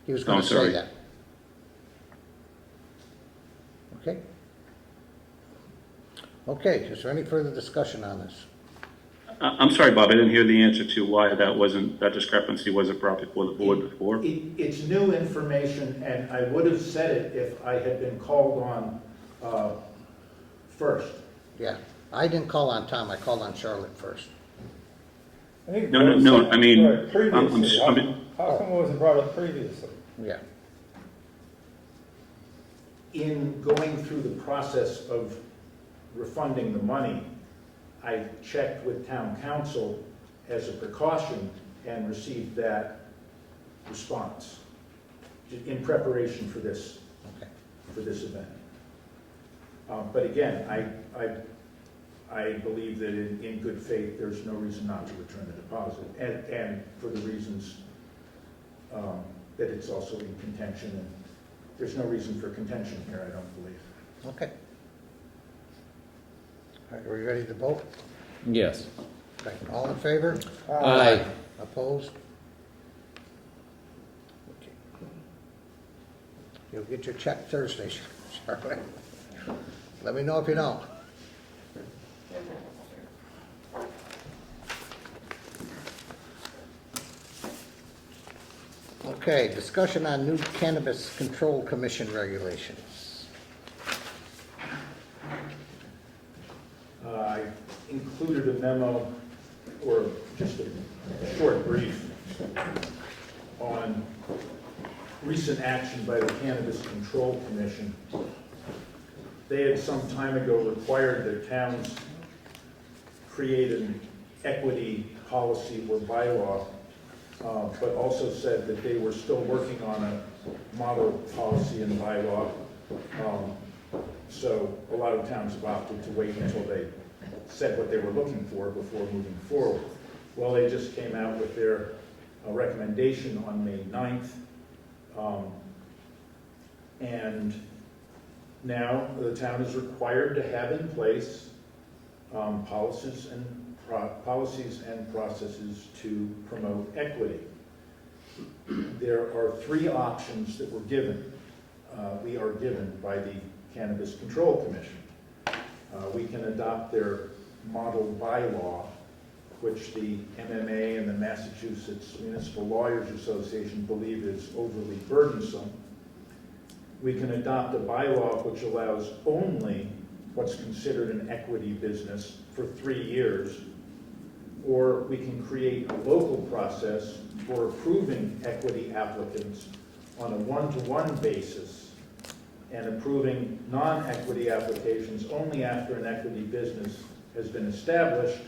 He was going Oh, to say sorry. that. Okay? Okay, is there any further discussion on this? I'm sorry, Bob, I didn't hear the answer to why that discrepancy wasn't brought before the board before. It's new information, and I would have said it if I had been called on first. Yeah, I didn't call on Tom, I called on Charlotte first. I think No, it was I mean, right, previously. I'm- I'm- How come it wasn't brought up previously? Yeah, In going through the process of refunding the money, I checked with town council as a precaution and received that response in preparation for this, okay. for this event. But again, I believe that in good faith, there's no reason not to return the deposit, and for the reasons that it's also in contention, and there's no reason for contention here, I don't believe. Okay. All right, are we ready to vote? Yes. Okay, all in favor? Aye. Opposed? Okay. You'll get your check Thursday, Charlotte. Let me know if you don't. Okay, discussion on new Cannabis Control Commission regulations. I included a memo, or just a short brief, on recent action by the Cannabis Control Commission. They had some time ago required their towns create an equity policy or bylaw, but also said that they were still working on a model policy and bylaw. So a lot of towns have opted to wait until they said what they were looking for before moving forward. Well, they just came out with their recommendation on May 9th. And now the town is required to have in place policies and processes to promote equity. There are three options that we are given by the Cannabis Control Commission. We can adopt their model bylaw, which the MMA and the Massachusetts Municipal Lawyers Association believe is overly burdensome. We can adopt a bylaw which allows only what's considered an equity business for 3 years, or we can create a local process for approving equity applicants on a one-to-one basis and approving non-equity applications only after an equity business has been established,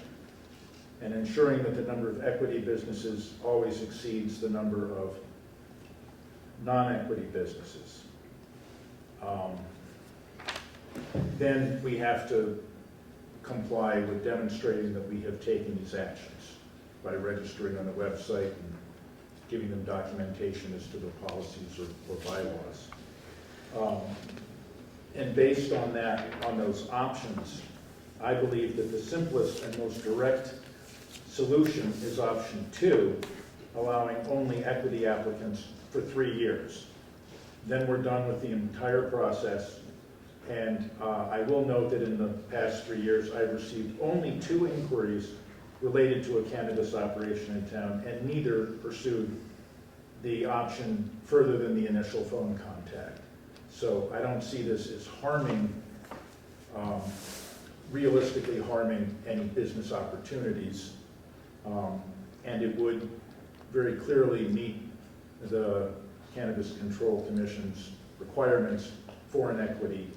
and ensuring that the number of equity businesses always exceeds the number of non-equity businesses. Then we have to comply with demonstrating that we have taken these actions by registering on the website and giving them documentation as to the policies or bylaws. And based on that, on those options, I believe that the simplest and most direct solution is option 2, allowing only equity applicants for 3 years. Then we're done with the entire process. And I will note that in the past 3 years, I've received only 2 inquiries related to a cannabis operation in town, and neither pursued the option further than the initial phone contact. So I don't see this as harming, realistically harming any business opportunities. And it would very clearly meet the Cannabis Control Commission's requirements for an equity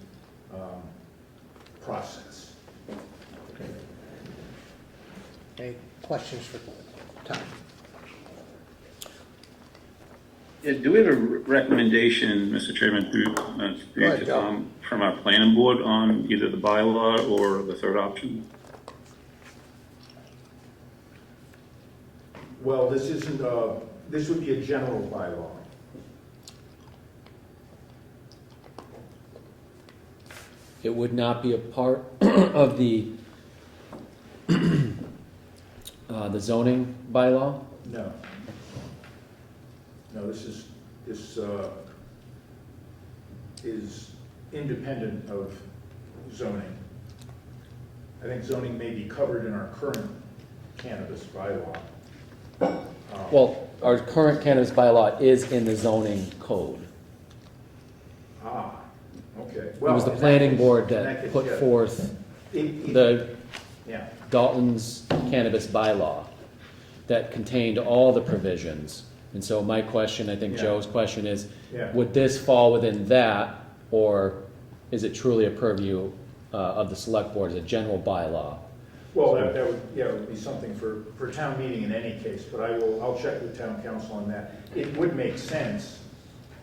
process. Okay. Any questions for Tom? Do we have a recommendation, Mr. Chairman, through ahead, to Joe. Tom, from our planning board on either the bylaw or the third option? Well, this isn't, this would be a general bylaw. It would not be a part of the the zoning bylaw? No. No, this is this is independent of zoning. I think zoning may be covered in our current cannabis bylaw. Well, our current cannabis bylaw is in the zoning code. Okay. It was the planning board that put forth the Yeah, Dalton's cannabis bylaw that contained all the provisions. And so my question, I think Yeah. Joe's question is, yeah. would this fall within that, or is it truly a purview of the select board as a general bylaw? Well, that would, yeah, it would be something for town meeting in any case, but I'll check with town council on that. It would make sense,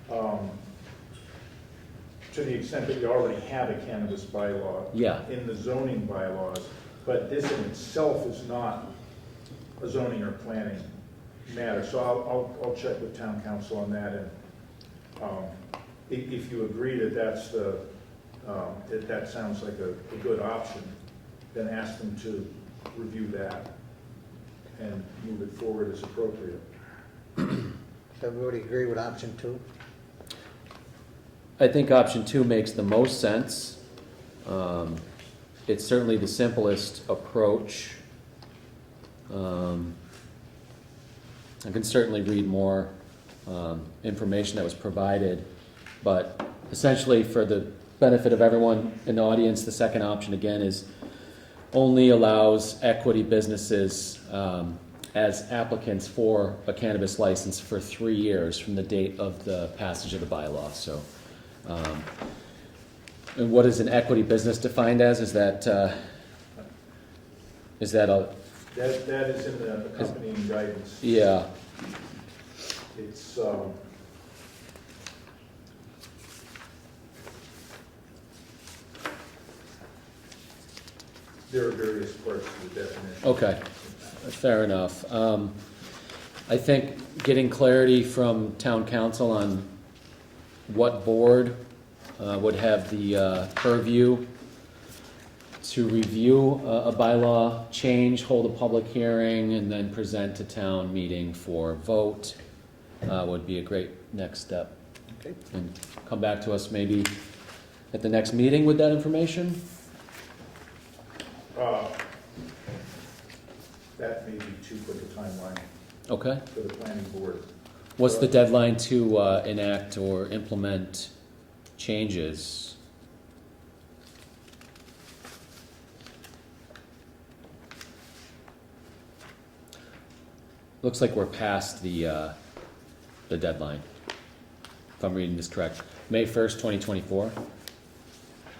to the extent that we already have a cannabis bylaw Yeah, in the zoning bylaws, but this in itself is not a zoning or planning matter. So I'll check with town council on that, and if you agree that that's that sounds like a good option, then ask them to review that and move it forward as appropriate. Does everybody agree with option 2? I think option 2 makes the most sense. It's certainly the simplest approach. I can certainly read more information that was provided, but essentially for the benefit of everyone in the audience, the second option again is only allows equity businesses as applicants for a cannabis license for 3 years from the date of the passage of the bylaw. So, and what is an equity business defined as? Is that a That is in the accompanying guidance. yeah? It's, there are various parts of the definition. Okay, fair enough. I think getting clarity from town council on what board would have the purview to review a bylaw change, hold a public hearing, and then present to town meeting for vote would be a great next step. Okay. And come back to us maybe at the next meeting with that information? That may be too quick a timeline Okay. for the planning board. What's the deadline to enact or implement changes? Looks like we're past the deadline, if I'm reading this correct. May 1st, 2024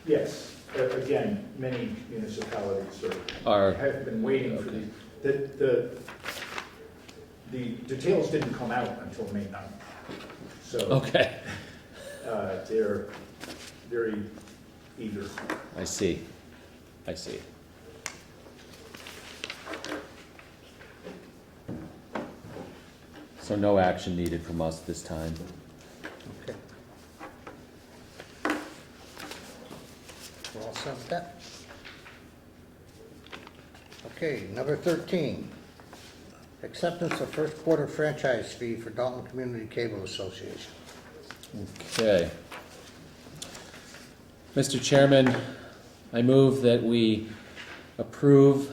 Yes, again, many municipalities are, have been waiting for Okay. the details didn't come out until May 9th. So okay, they're very eager. I see. So no action needed from us this time. Okay. We're all set with that? Okay, number 13. Acceptance of first quarter franchise fee for Dalton Community Cable Association. Okay. Mr. Chairman, I move that we approve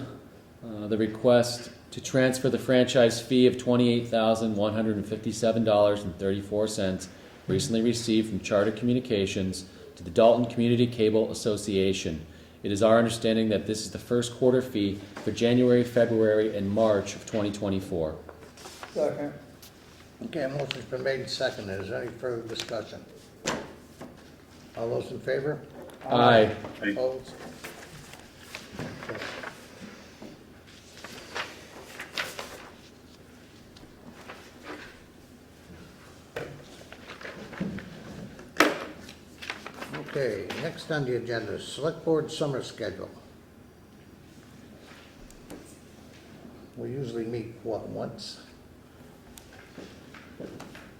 the request to transfer the franchise fee of $28,157.34 recently received from Charter Communications to the Dalton Community Cable Association. It is our understanding that this is the first quarter fee for January, February, and March of 2024. Second. Okay, a motion's been made and seconded. Is there any further discussion? All those in favor? Aye. Opposed? Okay. Okay, next on the agenda is Select Board Summer Schedule. We usually meet, once?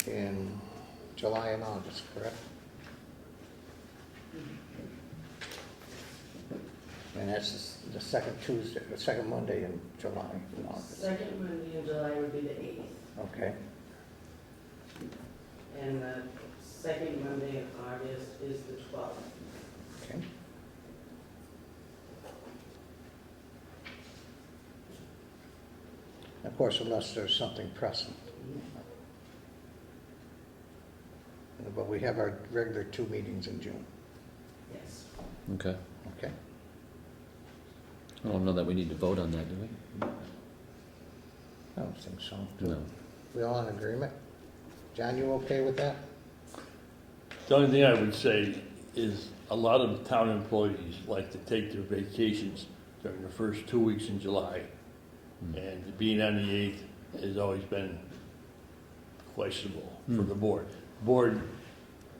In July and August, correct? And that's the second Tuesday, the second Monday in July and August. Second Monday in July would be the 8th. Okay. and the second Monday in August is the 12th. Okay. Of course, unless there's something pressing. But we have our regular 2 meetings in June. Yes. Okay. Okay. I don't know that we need to vote on that, do we? I don't think so. No. We all in agreement? John, you okay with that? The only thing I would say is a lot of the town employees like to take their vacations during the first 2 weeks in July. And being on the 8th has always been questionable for the board. Board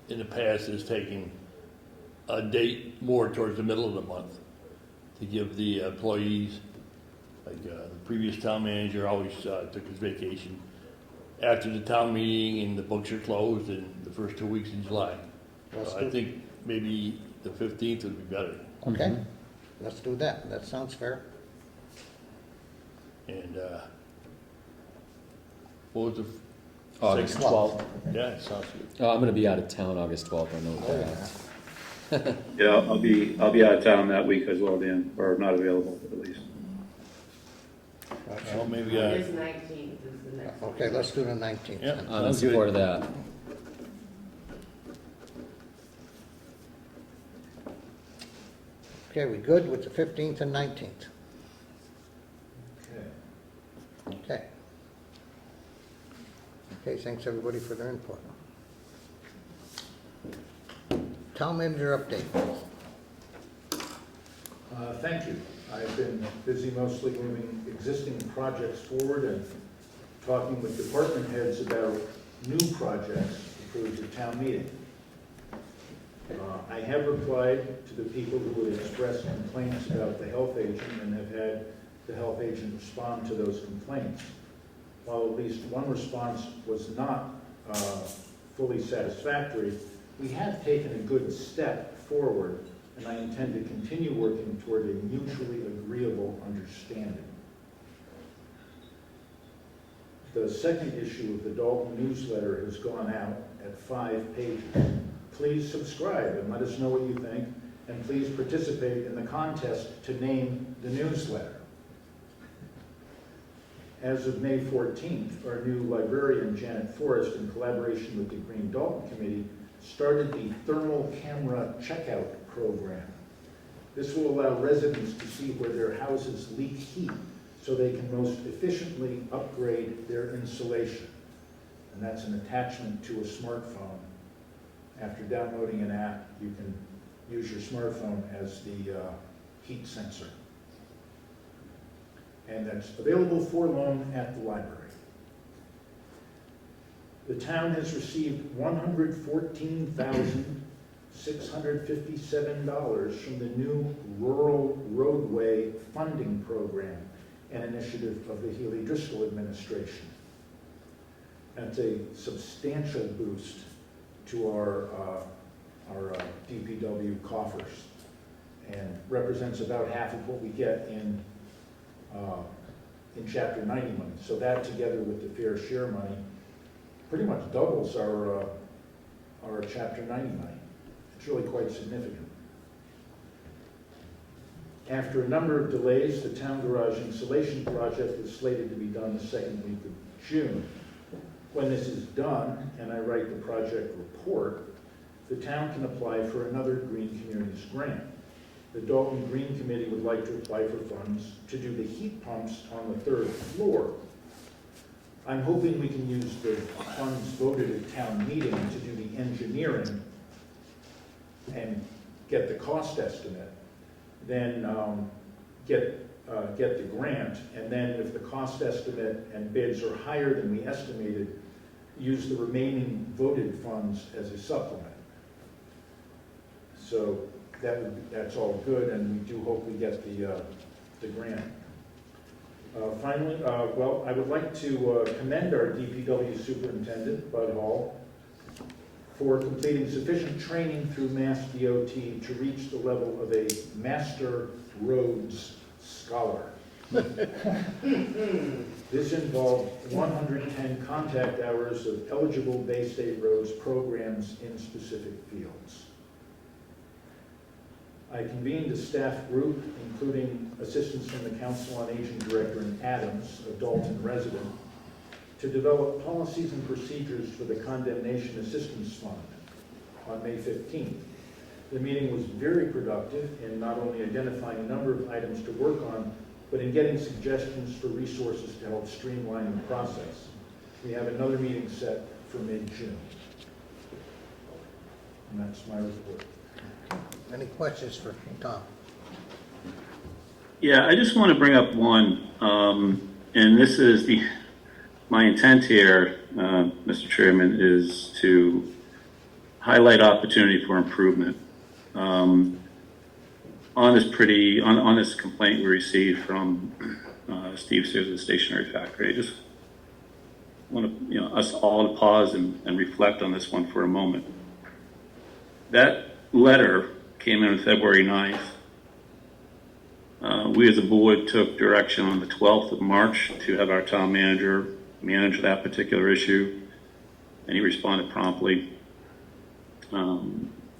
in the past has taken a date more towards the middle of the month to give the employees, like the previous town manager always took his vacation after the town meeting and the books are closed in the first 2 weeks in July. I think maybe the 15th would be better. Okay, let's do that. That sounds fair. And what was the August 12th. Yeah, it sounds good. Oh, I'm gonna be out of town August 12th, I know that. Yeah, I'll be out of town that week as well, Dan, or not available at least. Well, maybe, August 19th is the next one. Okay, let's do the 19th. Yeah. then. I'm in support of that. Okay, we good with the 15th and 19th? Okay. Okay. Okay, thanks everybody for their input. Town manager update. Thank you. I've been busy mostly moving existing projects forward and talking with department heads about new projects approved at town meeting. I have replied to the people who had expressed complaints about the health agent and have had the health agent respond to those complaints. While at least one response was not fully satisfactory, we have taken a good step forward, and I intend to continue working toward a mutually agreeable understanding. The second issue of the Dalton newsletter has gone out at 5 pages. Please subscribe and let us know what you think, and please participate in the contest to name the newsletter. As of May 14th, our new librarian, Janet Forrest, in collaboration with the Green Dalton Committee, started the thermal camera checkout program. This will allow residents to see where their houses leak heat so they can most efficiently upgrade their insulation. And that's an attachment to a smartphone. After downloading an app, you can use your smartphone as the heat sensor. And that's available for loan at the library. The town has received $114,657 from the new Rural Roadway Funding Program, an initiative of the Healy-Driscoll administration. That's a substantial boost to our DPW coffers and represents about half of what we get in Chapter 90 money. So that, together with the fair share money, pretty much doubles our Chapter 90 money. It's really quite significant. After a number of delays, the town garage insulation project is slated to be done the second week of June. When this is done, and I write the project report, the town can apply for another Green Communities grant. The Dalton Green Committee would like to apply for funds to do the heat pumps on the 3rd floor. I'm hoping we can use the funds voted at town meeting to do the engineering and get the cost estimate, then get the grant, and then if the cost estimate and bids are higher than we estimated, use the remaining voted funds as a supplement. So that's all good, and we do hope we get the grant. Finally, well, I would like to commend our DPW superintendent, Bud Hall, for completing sufficient training through Mass DOT to reach the level of a Master Roads Scholar. This involved 110 contact hours of eligible Bay State roads programs in specific fields. I convened a staff group, including assistance from the Council on Aging Director and Adams, a Dalton resident, to develop policies and procedures for the Condemnation Assistance Fund on May 15th. The meeting was very productive in not only identifying a number of items to work on, but in getting suggestions for resources to help streamline the process. We have another meeting set for mid-June. And that's my report. Any questions for Tom? Yeah, I just want to bring up one, and this is my intent here, Mr. Chairman, is to highlight opportunity for improvement. On this complaint we received from Steve Sears of the Stationery Factory, I just want to, us all to pause and reflect on this one for a moment. That letter came in on February 9th. We as a board took direction on the 12th of March to have our town manager manage that particular issue, and he responded promptly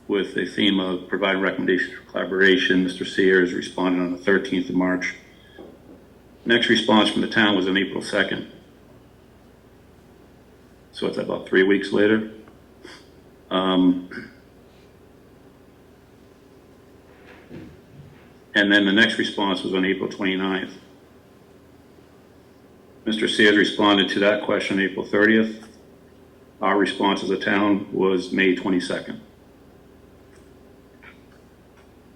with a theme of providing recommendations for collaboration. Mr. Sears responded on the 13th of March. Next response from the town was on April 2nd. So it's about 3 weeks later. And then the next response was on April 29th. Mr. Sears responded to that question on April 30th. Our response as a town was May 22nd.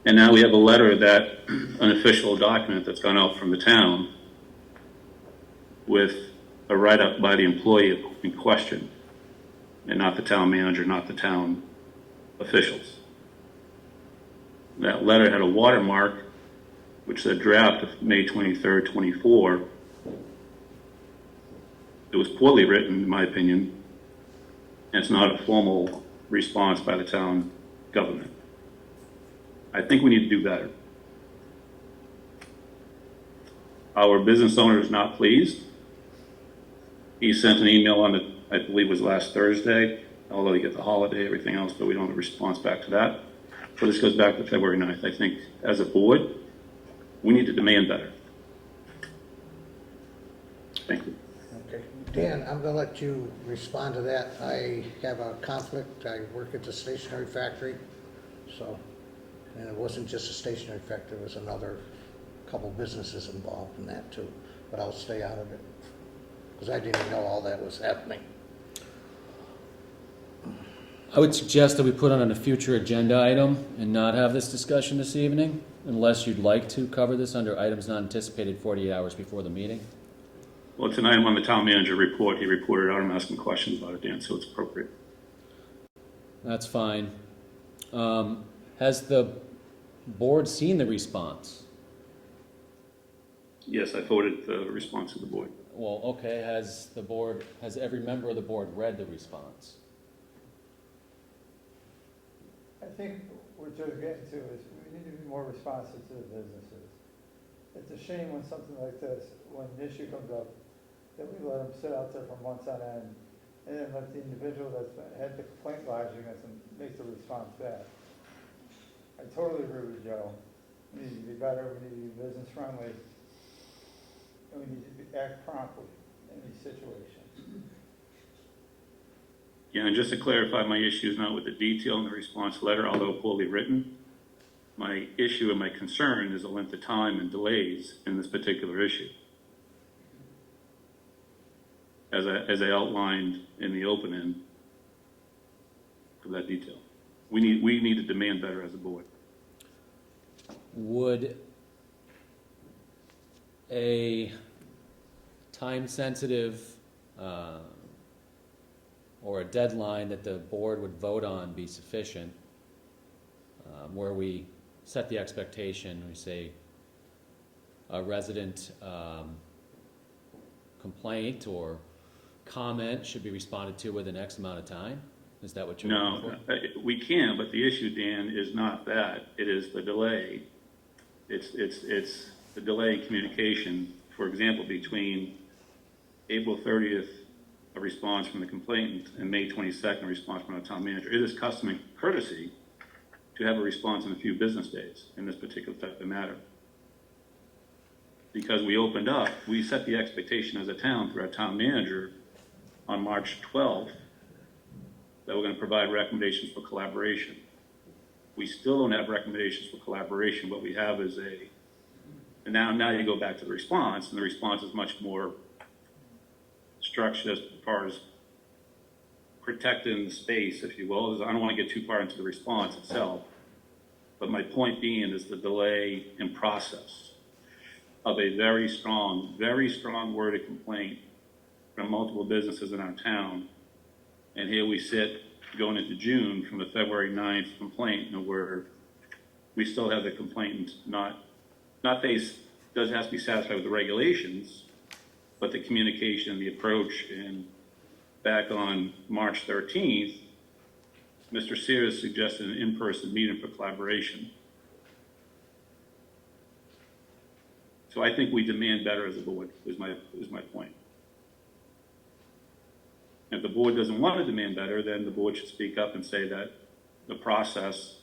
And now we have a letter that, an official document that's gone out from the town with a write-up by the employee in question, and not the town manager, not the town officials. That letter had a watermark which said draft of May 23rd, 24. It was poorly written, in my opinion, and it's not a formal response by the town government. I think we need to do better. Our business owner is not pleased. He sent an email on the, I believe it was last Thursday, although he got the holiday, everything else, but we don't have a response back to that. So this goes back to February 9th. I think as a board, we need to demand better. Thank you. Okay. Dan, I'm going to let you respond to that. I have a conflict. I work at the stationery factory, so, and it wasn't just a stationery factory, there was another couple businesses involved in that too, but I'll stay out of it because I didn't know all that was happening. I would suggest that we put on a future agenda item and not have this discussion this evening, unless you'd like to cover this under items not anticipated 48 hours before the meeting. Well, it's an item on the town manager report. He reported out. I'm asking questions about it, Dan, so it's appropriate. That's fine. Has the board seen the response? Yes, I forwarded the response to the board. Well, okay, has every member of the board read the response? I think what Joe's getting to is we need to be more responsive to the businesses. It's a shame when something like this, when an issue comes up, that we let them sit out there for months on end, and then let the individual that's had the complaint lodged against them make the response back. I totally agree with Joe. We need to be better, we need to be business friendly, and we need to act promptly in these situations. Yeah, and just to clarify, my issue is not with the detail in the response letter, although poorly written. My issue and my concern is the length of time and delays in this particular issue. As I outlined in the opening for that detail. We need to demand better as a board. Would a time-sensitive or a deadline that the board would vote on be sufficient, where we set the expectation, we say a resident complaint or comment should be responded to within X amount of time? Is that what you're looking for? No, we can, but the issue, Dan, is not that. It is the delay. It's the delay in communication, for example, between April 30th, a response from the complainant, and May 22nd, a response from the town manager. It is custom and courtesy to have a response in a few business days in this particular type of matter. Because we opened up, we set the expectation as a town through our town manager on March 12th that we're going to provide recommendations for collaboration. We still don't have recommendations for collaboration. What we have is and now you go back to the response, and the response is much more structured as far as protecting the space, if you will. I don't want to get too far into the response itself, but my point being is the delay in process of a very strong worded complaint from multiple businesses in our town. And here we sit going into June from the February 9th complaint, and where we still have the complainant does have to be satisfied with the regulations, but the communication, the approach, and back on March 13th, Mr. Sears suggested an in-person meeting for collaboration. So I think we demand better as a board, is my point. If the board doesn't want to demand better, then the board should speak up and say that the process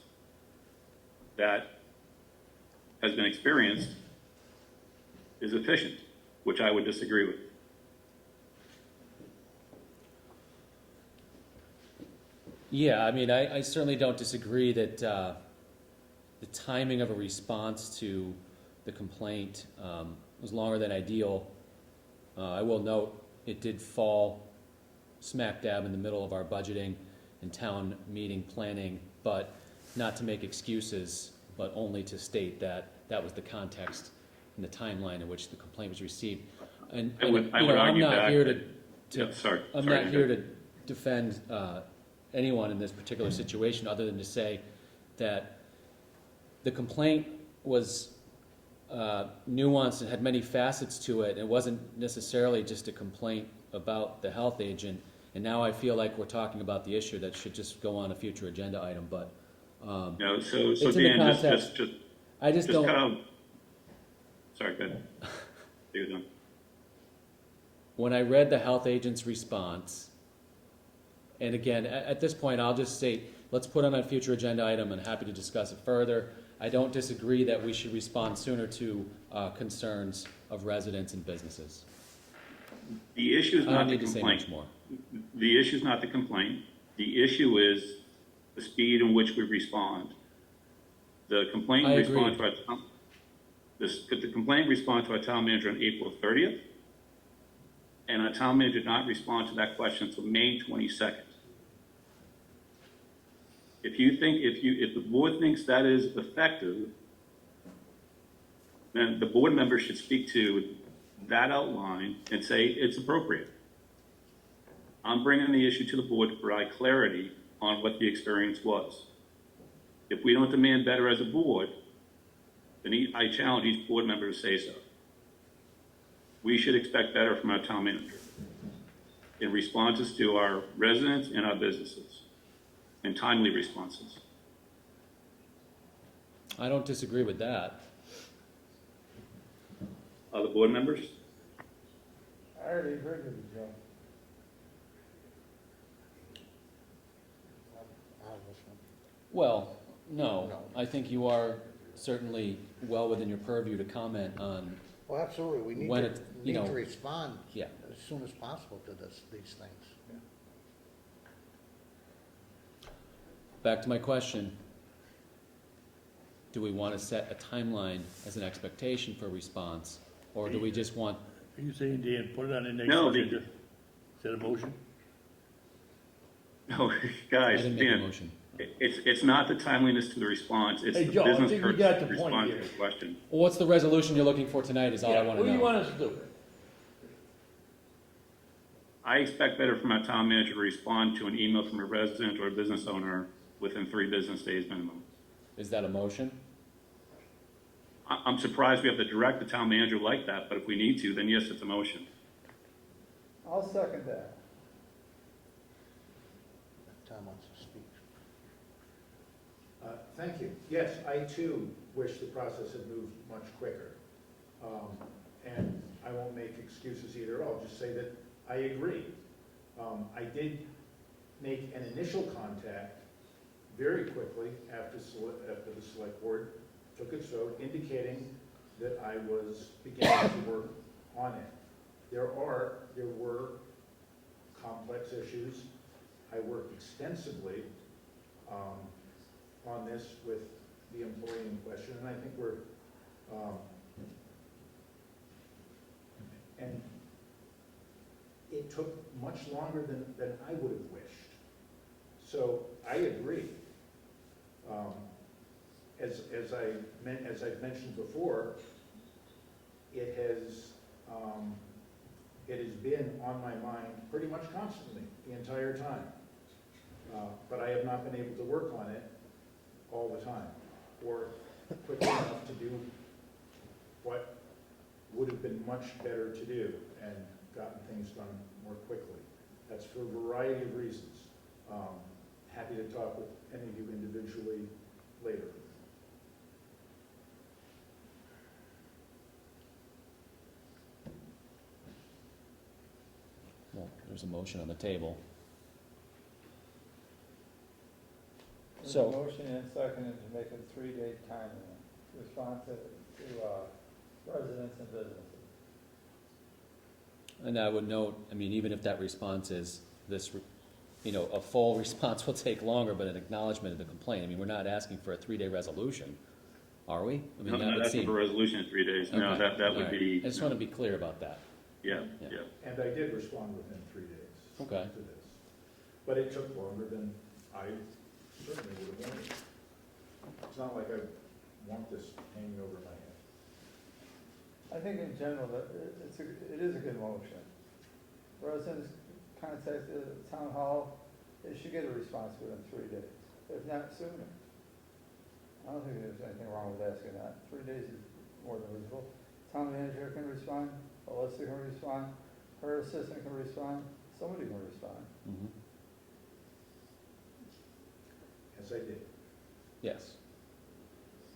that has been experienced is efficient, which I would disagree with. Yeah, I mean, I certainly don't disagree that the timing of a response to the complaint was longer than ideal. I will note it did fall smack dab in the middle of our budgeting and town meeting planning, but not to make excuses, but only to state that that was the context and the timeline in which the complaint was received. And I would I'm argue not back here that- to Yeah, sorry. I'm Sorry, not here to defend anyone in this particular situation, other than to say that the complaint was nuanced and had many facets to it. It wasn't necessarily just a complaint about the health agent. And now I feel like we're talking about the issue that should just go on a future agenda item. But No, so it's in the Dan, context. just I just don't. kind of, sorry, go ahead. You're done. When I read the health agent's response, and again, at this point, I'll just say, let's put on a future agenda item, and happy to discuss it further. I don't disagree that we should respond sooner to concerns of residents and businesses. The issue is I don't not the need to say much complaint. more. The issue is not the complaint. The issue is the speed in which we respond. The complaint I response agree. to our the complaint respond to our town manager on April 30th, and our town manager did not respond to that question until May 22nd. If the board thinks that is effective, then the board member should speak to that outline and say it's appropriate. I'm bringing the issue to the board to provide clarity on what the experience was. If we don't demand better as a board, then I challenge each board member to say so. We should expect better from our town manager in responses to our residents and our businesses, and timely responses. I don't disagree with that. Other board members? I already agreed with you, Joe. Well, no. I think you are certainly well within your purview to comment on. Well, absolutely, we need When to, it- you know, respond Yeah. as soon as possible to these things. Back to my question. Do we want to set a timeline as an expectation for response? Or do we just want, Are you saying, Dan, put it on the next No, agenda? Is that a motion? No, I guys, didn't make a Dan, motion. it's not the timeliness to the response, it's Hey, the Joe, I business think we got the courtesy point response to here. the question. Well, what's the resolution you're looking for tonight is all I want to What do you know. want us to do? I expect better from our town manager to respond to an email from a resident or a business owner within 3 business days minimum. Is that a motion? I'm surprised we have to direct the town manager like that, but if we need to, then yes, it's a motion. I'll second that. Tom wants to speak. Thank you. Yes, I too wish the process had moved much quicker. And I won't make excuses either. I'll just say that I agree. I did make an initial contact very quickly after the select board took its vote, indicating that I was beginning to work on it. There were complex issues. I worked extensively on this with the employee in question, and I think we're, and it took much longer than I would have wished. So I agree. As I've mentioned before, it has been on my mind pretty much constantly the entire time. But I have not been able to work on it all the time, or quickly enough to do what would have been much better to do and gotten things done more quickly. That's for a variety of reasons. Happy to talk with any of you individually later. Well, there's a motion on the table. There's a So, motion and seconded to make a 3-day time limit, respond to residents and businesses. and I would note, I mean, even if that response is this, a full response will take longer, but an acknowledgement of the complaint. I mean, we're not asking for a 3-day resolution, are we? I mean, No, that not would asking seem. for a resolution in 3 days. No, Okay. that All would right. be. I just want to be clear about that. Yeah, Yeah. yeah. And I did respond within 3 days Okay. to this. But it took longer than I certainly would have wanted. It's not like I want this hanging over my head. I think in general, that it is a good motion. Residents contact the town hall, they should get a response within 3 days, if not sooner. I don't think there's anything wrong with asking that. 3 days is more than reasonable. Town manager can respond, Alyssa can respond, her assistant can respond, somebody can respond. Mhm. Yes, I did. Yes.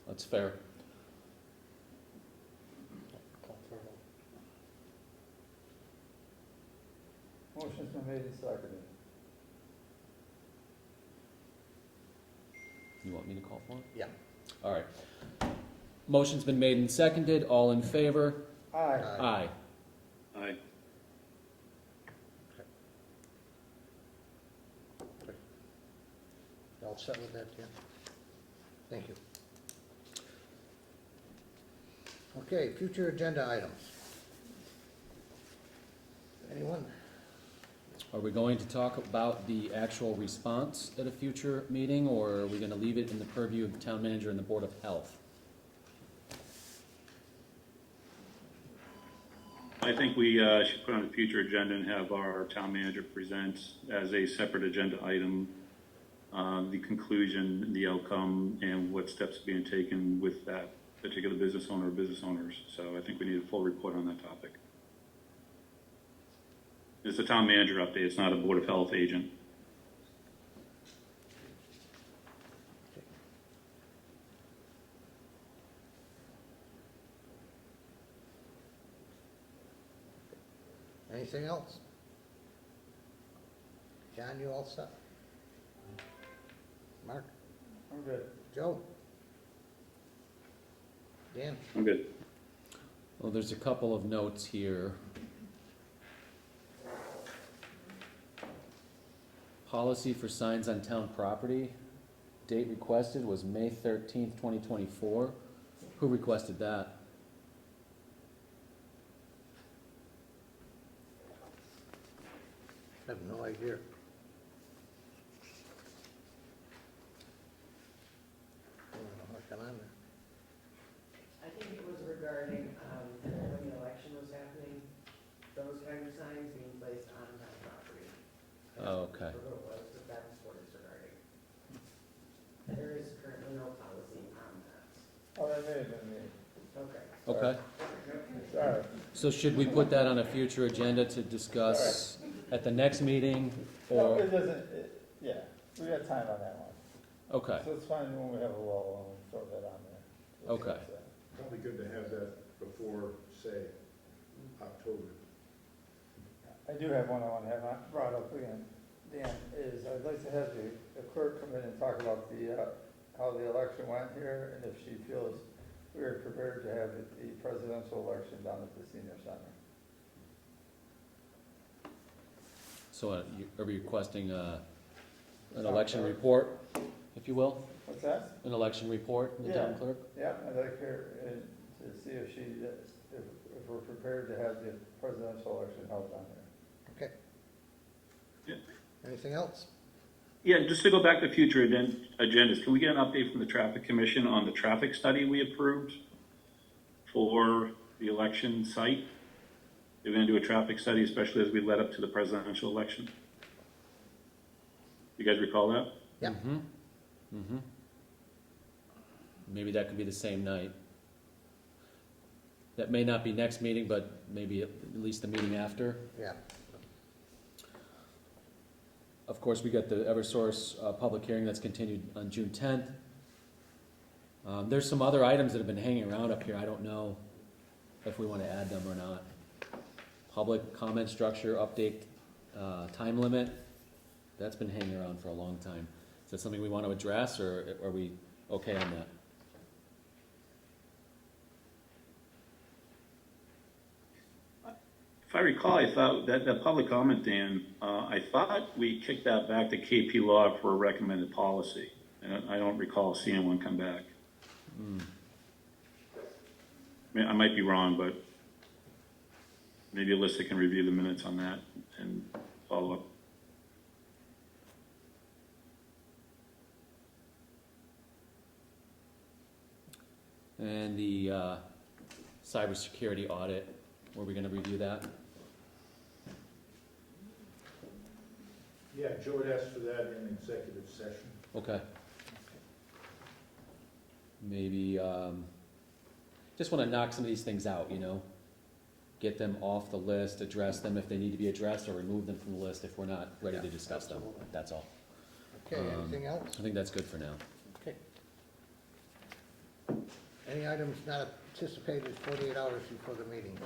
That's fair. Motion's been made and seconded. You want me to call for it? Yeah. All right. Motion's been made and seconded. All in favor? Aye. Aye. Aye. You all set with that, yeah? Thank you. Okay, future agenda items. Anyone? Are we going to talk about the actual response at a future meeting, or are we going to leave it in the purview of the town manager and the Board of Health? I think we should put on a future agenda and have our town manager present as a separate agenda item the conclusion, the outcome, and what steps are being taken with that particular business owner or business owners. So I think we need a full report on that topic. It's a town manager update, it's not a Board of Health agent. Anything else? John, you all set? Mark? I'm good. Joe? Dan? I'm good. Well, there's a couple of notes here. Policy for signs on town property. Date requested was May 13th, 2024. Who requested that? I have no idea. I don't know what's going on there. I think it was regarding, when the election was happening, those kind of signs being placed on that property. Oh, okay. I don't know what it was, but that's what it's regarding. There is currently no policy on that. Oh, that may have been me. Okay. Okay. Sorry. So should we put that on a future agenda to discuss at the next meeting, No, or? it doesn't, yeah, we got time on that one. Okay, So it's fine when we have a lull and we throw that on there. Okay. Probably good to have that before, say, October. I do have one I want to have brought up again, Dan, is I'd like to have the clerk come in and talk about how the election went here, and if she feels we are prepared to have the presidential election down at the senior center. So are we requesting an election report, if you will? What's that? An election report from the town clerk? Yeah, I'd like her to see if if we're prepared to have the presidential election held down there. Okay. Yeah. Anything else? Yeah, just to go back to future agendas, can we get an update from the traffic commission on the traffic study we approved for the election site? They're gonna do a traffic study, especially as we led up to the presidential election. You guys recall that? Yep. Mm-hmm. Mm-hmm. Maybe that could be the same night. That may not be next meeting, but maybe at least the meeting after. Yeah. Of course, we got the Eversource public hearing that's continued on June 10th. There's some other items that have been hanging around up here. I don't know if we want to add them or not. Public comment structure, update, time limit. That's been hanging around for a long time. Is that something we want to address, or are we okay on that? If I recall, I thought that the public comment, Dan, I thought we kicked that back to KP Law for a recommended policy. And I don't recall seeing one come back. Mm. I mean, I might be wrong, but maybe Alyssa can review the minutes on that and follow up. And the cybersecurity audit, were we going to review that? Yeah, Joe had asked for that in executive session. Okay. Maybe, just want to knock some of these things out, you know? Get them off the list, address them if they need to be addressed, or remove them from the list if we're not ready to discuss them. Absolutely. That's all. Okay, anything else? I think that's good for now. Okay. Any items not anticipated 48 hours before the meeting?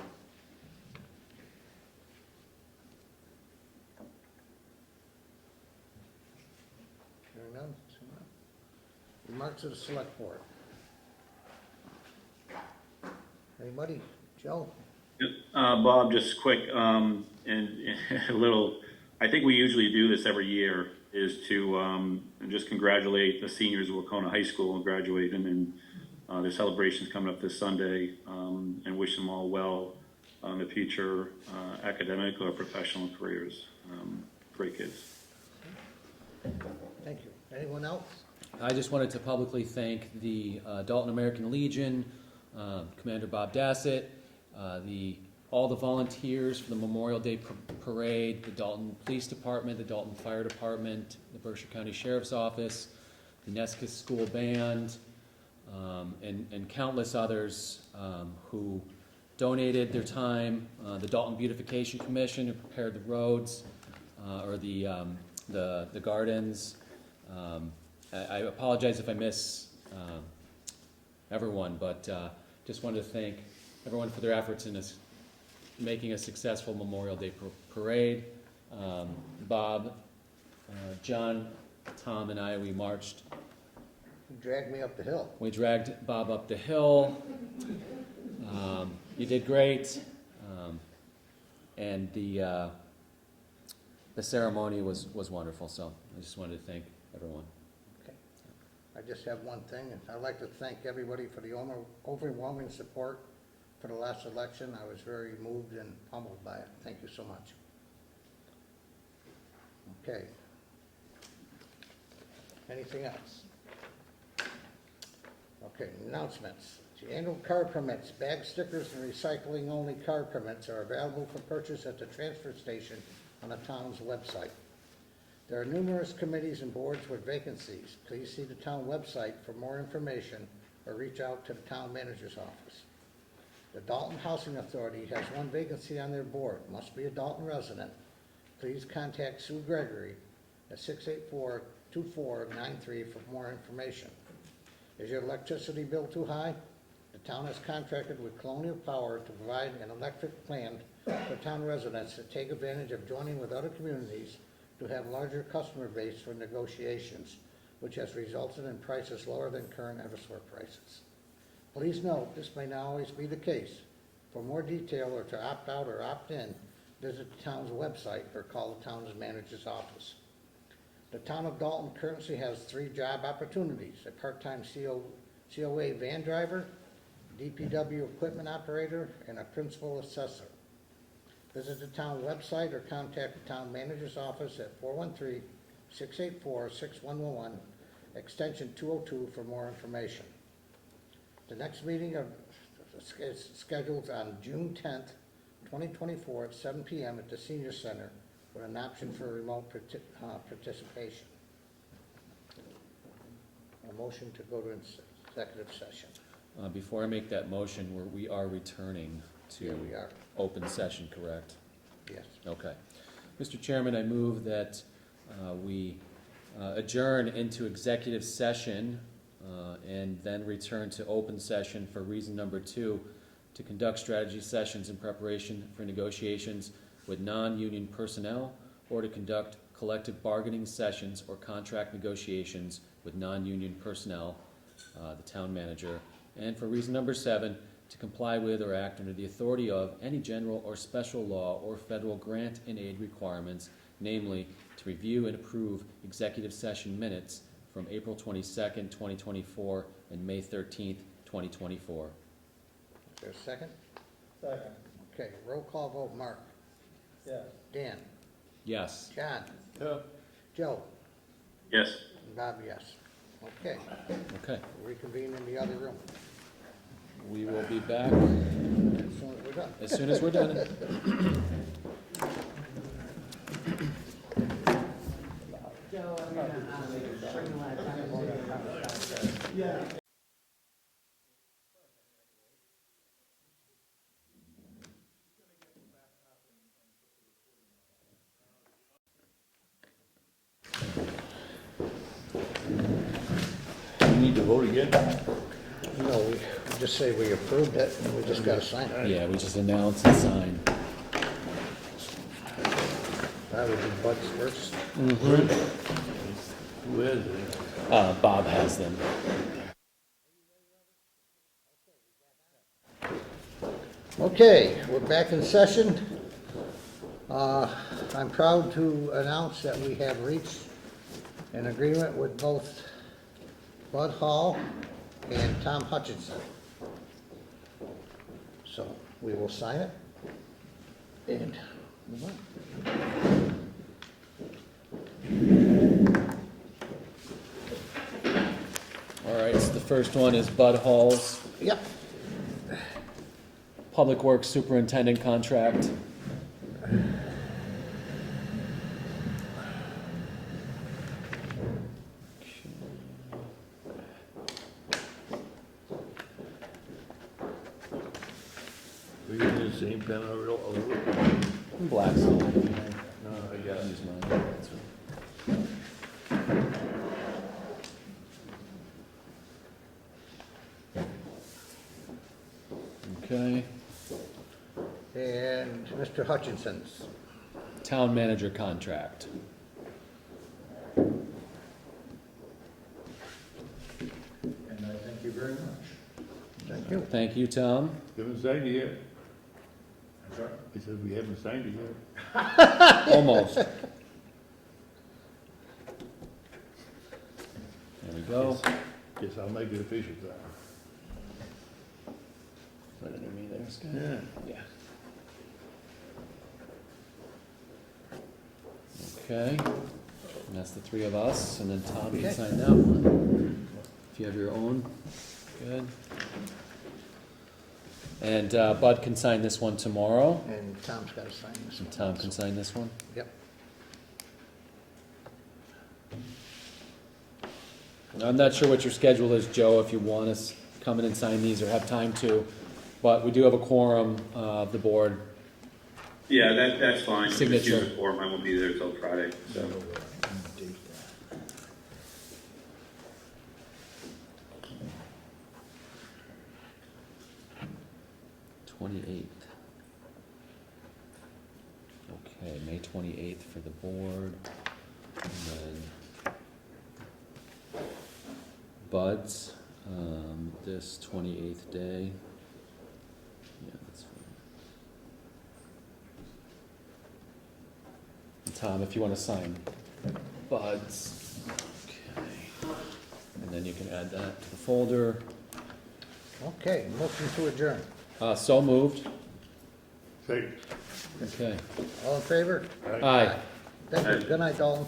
Hearing none? Remarks of the select board. Anybody? Joe? Bob, just quick, and a little, I think we usually do this every year, is to just congratulate the seniors of Wacona High School and graduating, and their celebration's coming up this Sunday, and wish them all well on the future academic or professional careers. Great kids. Thank you. Anyone else? I just wanted to publicly thank the Dalton American Legion, Commander Bob Dassett, all the volunteers for the Memorial Day Parade, the Dalton Police Department, the Dalton Fire Department, the Berkshire County Sheriff's Office, the Nesca School Band, and countless others who donated their time. The Dalton Beautification Commission, who prepared the roads, or the gardens. I apologize if I miss everyone, but just wanted to thank everyone for their efforts in making a successful Memorial Day parade. Bob, John, Tom, and I, we marched. You dragged me up the hill. We dragged Bob up the hill. You did great. And the ceremony was wonderful, so I just wanted to thank everyone. Okay. I just have one thing, and I'd like to thank everybody for the overwhelming support for the last election. I was very moved and humbled by it. Thank you so much. Okay. Anything else? Okay, announcements. The annual car permits, bag stickers, and recycling-only car permits are available for purchase at the transfer station on the town's website. There are numerous committees and boards with vacancies. Please see the town website for more information or reach out to the town manager's office. The Dalton Housing Authority has one vacancy on their board. Must be a Dalton resident. Please contact Sue Gregory at 684-2493 for more information. Is your electricity bill too high? The town has contracted with Colonial Power to provide an electric plan for town residents to take advantage of joining with other communities to have larger customer base for negotiations, which has resulted in prices lower than current Eversource prices. Please note, this may not always be the case. For more detail or to opt out or opt in, visit the town's website or call the town's manager's office. The town of Dalton currently has 3 job opportunities: a part-time COA van driver, DPW equipment operator, and a principal assessor. Visit the town website or contact the town manager's office at 413-684-6111, extension 202 for more information. The next meeting is scheduled on June 10th, 2024 at 7 p.m. at the Senior Center with an option for remote participation. A motion to go to executive session. Before I make that motion, we are returning Here to we are. open session, correct? Yes. Okay. Mr. Chairman, I move that we adjourn into executive session and then return to open session for reason number 2, to conduct strategy sessions in preparation for negotiations with non-union personnel, or to conduct collective bargaining sessions or contract negotiations with non-union personnel, the town manager, and for reason number 7, to comply with or act under the authority of any general or special law or federal grant and aid requirements, namely to review and approve executive session minutes from April 22nd, 2024 and May 13th, 2024. Is there a second? Second. Okay, roll call vote. Mark? Yes. Dan? Yes. John? Yeah. Joe? Yes. And Bob, yes. Okay, Okay. reconvene in the other room We will be back as soon as we're done. as soon as we're done. Joe, I'm gonna bring a lot of time to Yeah. You need to vote again? No, we just say we approved it, and we just gotta sign it. Yeah, we just announce and sign. I would do Bud's first. Who is it? Bob has them. Okay, we're back in session. I'm proud to announce that we have reached an agreement with both Bud Hall and Tom Hutchinson. So we will sign it and move on. All right, so the first one is Bud Hall's Yep. Public Works Superintendent contract. We're using the same pen or Blackstone. No, I guess. Use mine. That's right. Okay, And Mr. Hutchinson's. town manager contract. And I thank you very much. Thank you. Thank you, Tom. We haven't signed it yet. I'm sorry? I said we haven't signed it yet. Almost. There we go. Guess I'll make it official then. Right under me there, Scott? Yeah. Yeah. Okay, and that's the 3 of us, and then Tom can Okay. sign that one. If you have your own, good. And Bud can sign this one tomorrow, And Tom's gotta sign this and one. Tom can sign this one. Yep. I'm not sure what your schedule is, Joe, if you want us to come in and sign these or have time to, but we do have a quorum of the board. Yeah, that's fine. Signature. Just use the form. I won't be there till Friday, so. 28th. Okay, May 28th for the board, and then buds, this 28th day. Yeah, that's fine. And Tom, if you want to sign buds, okay, and then you can add that to the folder. Okay, motion to adjourn. So moved. Second. Okay. All in favor? Aye. Thank you. Good night, Dalton.